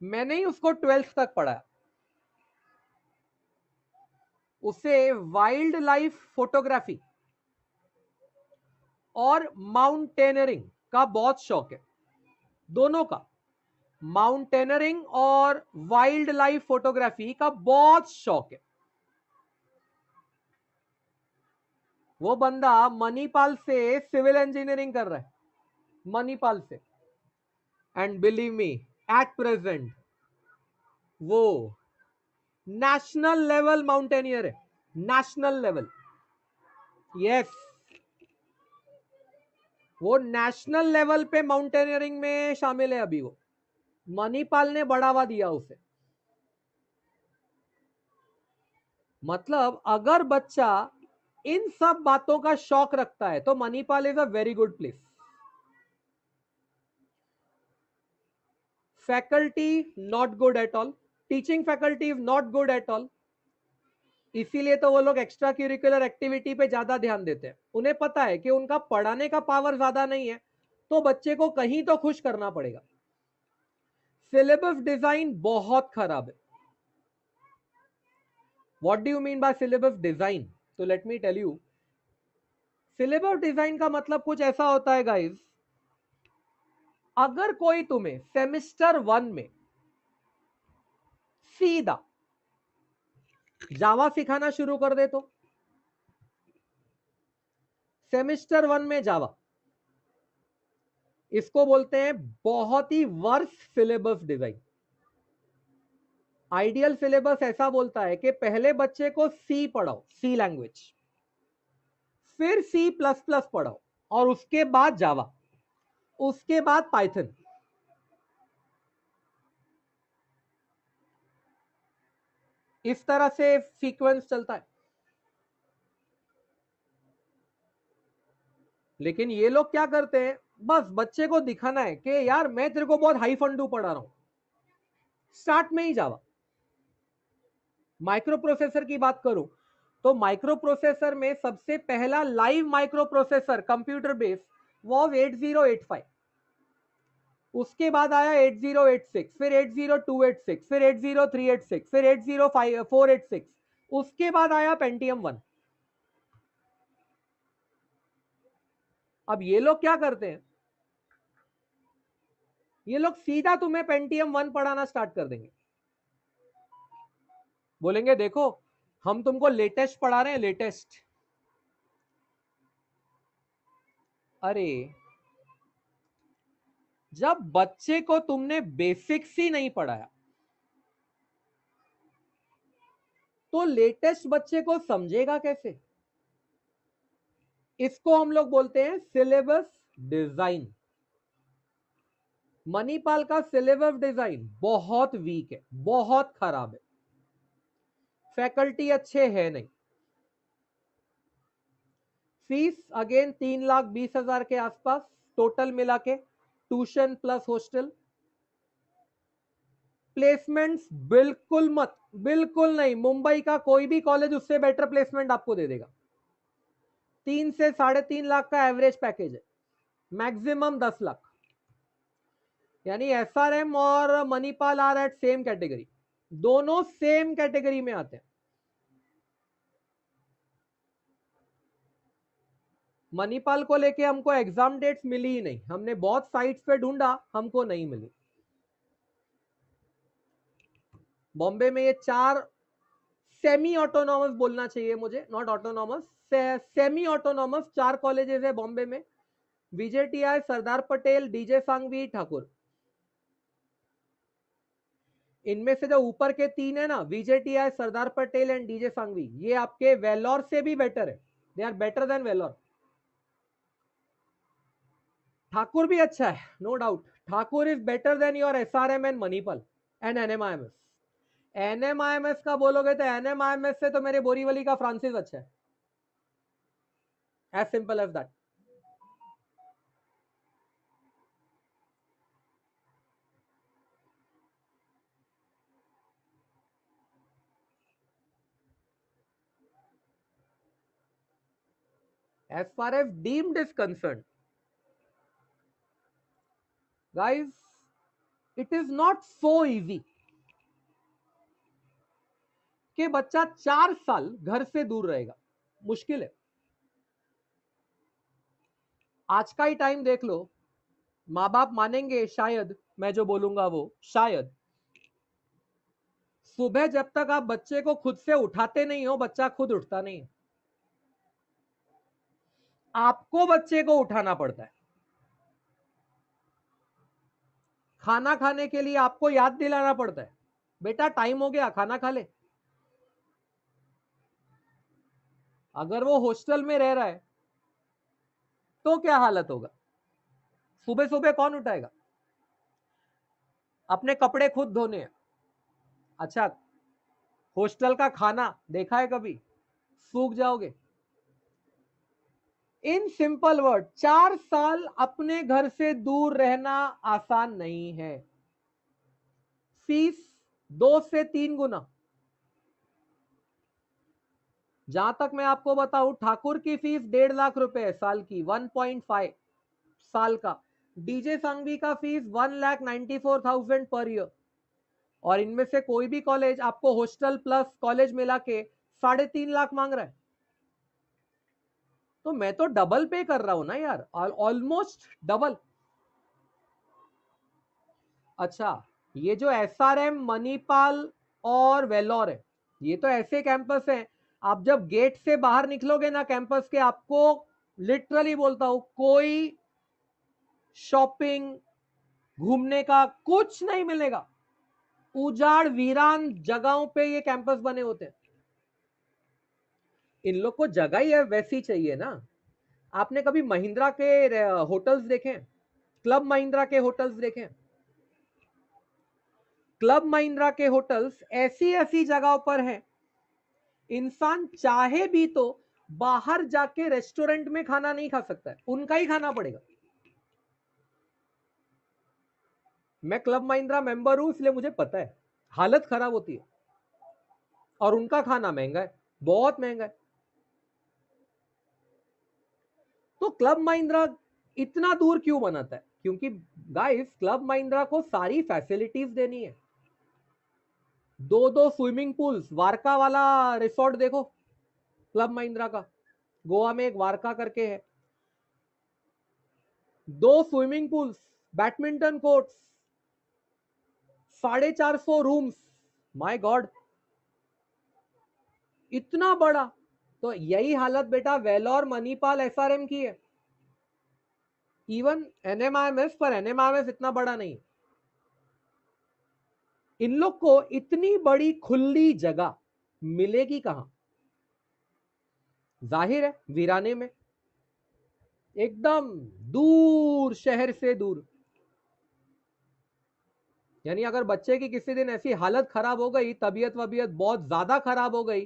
मैंने ही उसको 12th तक पढ़ाया। उसे वाइल्ड लाइफ फोटोग्राफी और माउंटेनरिंग का बहुत शौक है, दोनों का। माउंटेनरिंग और वाइल्ड लाइफ फोटोग्राफी का बहुत शौक है। वो बंदा मणिपाल से सिविल इंजीनियरिंग कर रहा है, मणिपाल से। And believe me, at present वो नेशनल लेवल माउंटेनियर है, नेशनल लेवल। यस, वो नेशनल लेवल पे माउंटेनियरिंग में शामिल है अभी। वो मणिपाल ने बढ़ावा दिया उसे। मतलब अगर बच्चा इन सब बातों का शौक रखता है तो Manipal is a very good place. Faculty not good at all, teaching faculty is not good at all. इसीलिए तो वो लोग एक्स्ट्रा क्यूरिकुलर एक्टिविटी पे ज्यादा ध्यान देते हैं। उन्हें पता है कि उनका पढ़ाने का पावर ज्यादा नहीं है, तो बच्चे को कहीं तो खुश करना पड़ेगा। सिलेबस डिजाइन बहुत खराब है। What do you mean by syllabus design? तो let me tell you, syllabus design का मतलब कुछ ऐसा होता है गाइस, अगर कोई तुम्हें सेमेस्टर 1 में सीधा जावा सिखाना शुरू कर दे, तो सेमेस्टर 1 में जावा, इसको बोलते हैं बहुत ही worst syllabus design. Ideal syllabus ऐसा बोलता है कि पहले बच्चे को सी पढ़ाओ, सी लैंग्वेज, फिर सी प्लस प्लस पढ़ाओ, और उसके बाद जावा, उसके बाद पाइथन। इस तरह से सीक्वेंस चलता है। लेकिन ये लोग क्या करते हैं, बस बच्चे को दिखाना है कि यार मैं तेरे को बहुत हाई फंडू पढ़ा रहा हूं, स्टार्ट में ही जावा। माइक्रो प्रोसेसर की बात करूं तो माइक्रो प्रोसेसर में सबसे पहला live micro processor computer base was 8085, उसके बाद आया 8086, फिर 80286, फिर 80386, फिर 80486, उसके बाद आया पेंटियम 1। अब ये लोग क्या करते हैं, ये लोग सीधा तुम्हें पेंटियम 1 पढ़ाना स्टार्ट कर देंगे। बोलेंगे देखो हम तुमको लेटेस्ट पढ़ा रहे हैं, लेटेस्ट। अरे जब बच्चे को तुमने बेसिक्स ही नहीं पढ़ाया तो लेटेस्ट बच्चे को समझेगा कैसे? इसको हम लोग बोलते हैं सिलेबस डिजाइन। मणिपाल का सिलेबस डिजाइन बहुत वीक है, बहुत खराब है, फैकल्टी अच्छे है नहीं। फीस अगेन 3,20,000 के आसपास टोटल मिला के, ट्यूशन प्लस हॉस्टल। प्लेसमेंट्स बिल्कुल मत, बिल्कुल नहीं। मुंबई का कोई भी कॉलेज उससे बेटर प्लेसमेंट आपको दे देगा। 3 से 3.5 लाख का एवरेज पैकेज है, मैक्सिमम 10 लाख। यानी एसआरएम और Manipal are at same category, दोनों सेम कैटेगरी में आते हैं। मणिपाल को लेके हमको एग्जाम डेट्स मिली ही नहीं, हमने बहुत साइट्स पे ढूंढा, हमको नहीं मिली। बॉम्बे में ये 4 सेमी ऑटोनॉमस बोलना चाहिए मुझे, not autonomous, semi autonomous 4 colleges है बॉम्बे में। VJTI, Sardar Patel, DJ Sanghvi, Thakur. इनमें से जो ऊपर के 3 है ना, VJTI, Sardar Patel and DJ Sanghvi, ये आपके वेलोर से भी बेटर है, they are better than Vellore. Thakur भी अच्छा है, no doubt, Thakur is better than your SRM and Manipal and NMIMS. NMIMS का बोलोगे तो एनएमआईएमएस से तो मेरे बोरीवली का फ्रांसिस अच्छा है, as simple as that. As far as deemed is concerned, guys, it is not so easy कि बच्चा 4 साल घर से दूर रहेगा, मुश्किल है। आज का ही टाइम देख लो, माँ बाप मानेंगे शायद मैं जो बोलूंगा वो, शायद सुबह जब तक आप बच्चे को खुद से उठाते नहीं हो, बच्चा खुद उठता नहीं है, आपको बच्चे को उठाना पड़ता है। खाना खाने के लिए आपको याद दिलाना पड़ता है, बेटा टाइम हो गया खाना खा ले। अगर वो हॉस्टल में रह रहा है तो क्या हालत होगा? सुबह सुबह कौन उठाएगा? अपने कपड़े खुद धोने हैं। अच्छा, हॉस्टल का खाना देखा है कभी? सूख जाओगे। इन सिंपल वर्ड, 4 साल अपने घर से दूर रहना आसान नहीं है। फीस 2 से 3 गुना। जहां तक मैं आपको बताऊं, ठाकुर की फीस 1.5 लाख रुपए साल की, 1.5 साल का। डीजे सांघवी का फीस 1,94,000 पर ईयर। और इनमें से कोई भी कॉलेज आपको हॉस्टल प्लस कॉलेज मिला के 3.5 लाख मांग रहा है। तो मैं तो डबल पे कर रहा हूं ना यार, ऑलमोस्ट डबल। अच्छा, ये जो एसआरएम, मणिपाल और वेलोर है, ये तो ऐसे कैंपस हैं, आप जब गेट से बाहर निकलोगे ना कैंपस के, आपको लिटरली बोलता हूं कोई शॉपिंग, घूमने का कुछ नहीं मिलेगा। उजाड़ वीरान जगहों पे ये कैंपस बने होते हैं। इन लोग को जगह ही वैसी चाहिए ना। आपने कभी महिंद्रा के होटल्स देखे? क्लब महिंद्रा के होटल्स देखे? क्लब महिंद्रा के होटल्स ऐसी ऐसी जगहों पर हैं, इंसान चाहे भी तो बाहर जाके रेस्टोरेंट में खाना नहीं खा सकता है, उनका ही खाना पड़ेगा। मैं क्लब महिंद्रा मेंबर हूं, इसलिए मुझे पता है हालत खराब होती है, और उनका खाना महंगा है, बहुत महंगा है। तो क्लब महिंद्रा इतना दूर क्यों बनाता है? क्योंकि गाइस, क्लब महिंद्रा को सारी फैसिलिटीज देनी है। दो स्विमिंग पूल्स, वारका वाला रिसोर्ट देखो क्लब महिंद्रा का, गोवा में एक वारका करके है, 2 swimming pools, badminton courts, 450 rooms. My God, इतना बड़ा। तो यही हालत बेटा वेलोर, मणिपाल, एसआरएम की है, इवन एनएमआईएमएस, पर एनएमआईएमएस इतना बड़ा नहीं। इन लोग को इतनी बड़ी खुली जगह मिलेगी कहां? जाहिर है वीराने में, एकदम दूर, शहर से दूर। यानी अगर बच्चे की किसी दिन ऐसी हालत खराब हो गई, तबीयत वबीयत बहुत ज्यादा खराब हो गई,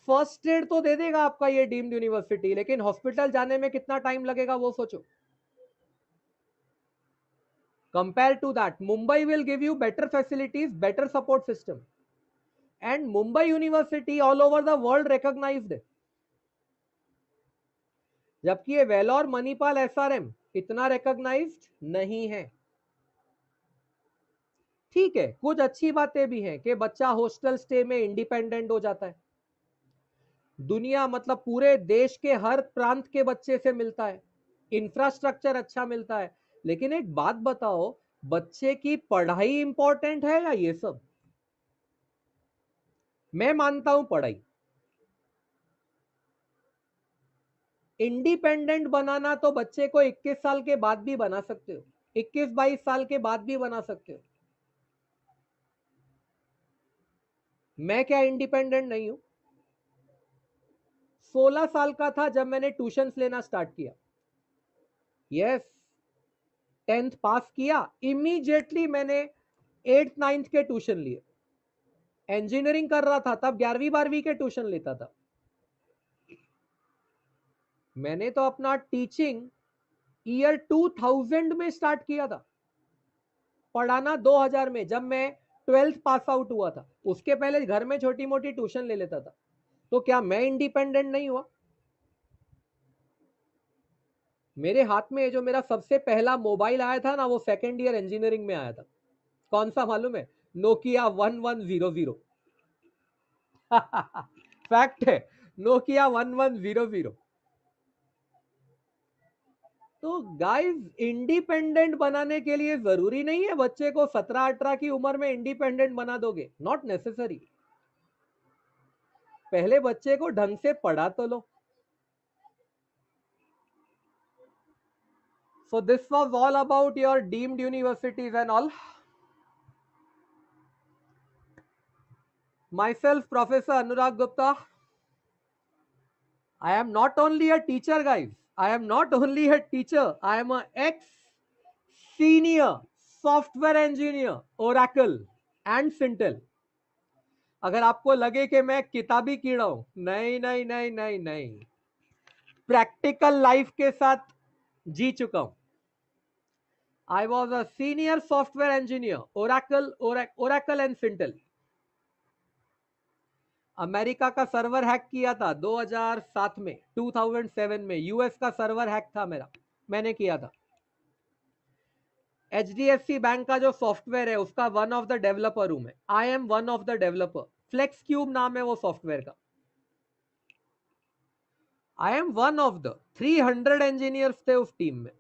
फर्स्ट एड तो दे देगा आपका ये डीम्ड यूनिवर्सिटी, लेकिन हॉस्पिटल जाने में कितना टाइम लगेगा वो सोचो। Compare to that, Mumbai will give you better facilities, better support system, and Mumbai university all over the world recognised है। जबकि ये वेलोर, मणिपाल, एसआरएम इतना रिकॉग्नाइज्ड नहीं है। ठीक है, कुछ अच्छी बातें भी हैं कि बच्चा हॉस्टल स्टे में इंडिपेंडेंट हो जाता है, दुनिया मतलब पूरे देश के हर प्रांत के बच्चे से मिलता है, इंफ्रास्ट्रक्चर अच्छा मिलता है। लेकिन एक बात बताओ, बच्चे की पढ़ाई इंपॉर्टेंट है या ये सब? मैं मानता हूं पढ़ाई। इंडिपेंडेंट बनाना तो बच्चे को 21 साल के बाद भी बना सकते हो, 21-22 साल के बाद भी बना सकते हो। मैं क्या इंडिपेंडेंट नहीं हूं? 16 साल का था जब मैंने ट्यूशंस लेना स्टार्ट किया। यस, 10th पास किया, इमीडिएटली मैंने 8th-9th के ट्यूशन लिए। इंजीनियरिंग कर रहा था तब 11वीं-12वीं के ट्यूशन लेता था। मैंने तो अपना टीचिंग ईयर 2000 में स्टार्ट किया था, पढ़ाना 2000 में, जब मैं 12th पास आउट हुआ था। उसके पहले घर में छोटी मोटी ट्यूशन ले लेता था। तो क्या मैं इंडिपेंडेंट नहीं हुआ? मेरे हाथ में जो मेरा सबसे पहला मोबाइल आया था ना, वो सेकेंड ईयर इंजीनियरिंग में आया था। कौन सा मालूम है? नोकिया 1100। फैक्ट है, नोकिया 1100। तो गाइस, इंडिपेंडेंट बनाने के लिए जरूरी नहीं है बच्चे को 17-18 की उम्र में इंडिपेंडेंट बना दोगे, नॉट नेसेसरी। पहले बच्चे को ढंग से पढ़ा तो लो। So this was all about your deemed universities and all. Myself, Professor Anurag Gupta. I am not only a teacher, guys. I am not only a teacher. I am an ex-senior software engineer, Oracle and Sintel. अगर आपको लगे कि मैं किताबी कीड़ा हूं, नहीं नहीं नहीं नहीं नहीं, प्रैक्टिकल लाइफ के साथ जी चुका हूं। I was a senior software engineer, Oracle and Sintel. America का सर्वर हैक किया था 2007 में, 2007 में यूएस का सर्वर हैक था मेरा, मैंने किया था। एचडीएफसी बैंक का जो सॉफ्टवेयर है उसका वन ऑफ द डेवलपर हूं मैं, I am one of the developer. Flexcube नाम है वो सॉफ्टवेयर का। I am one of the 300 engineers थे उस टीम में,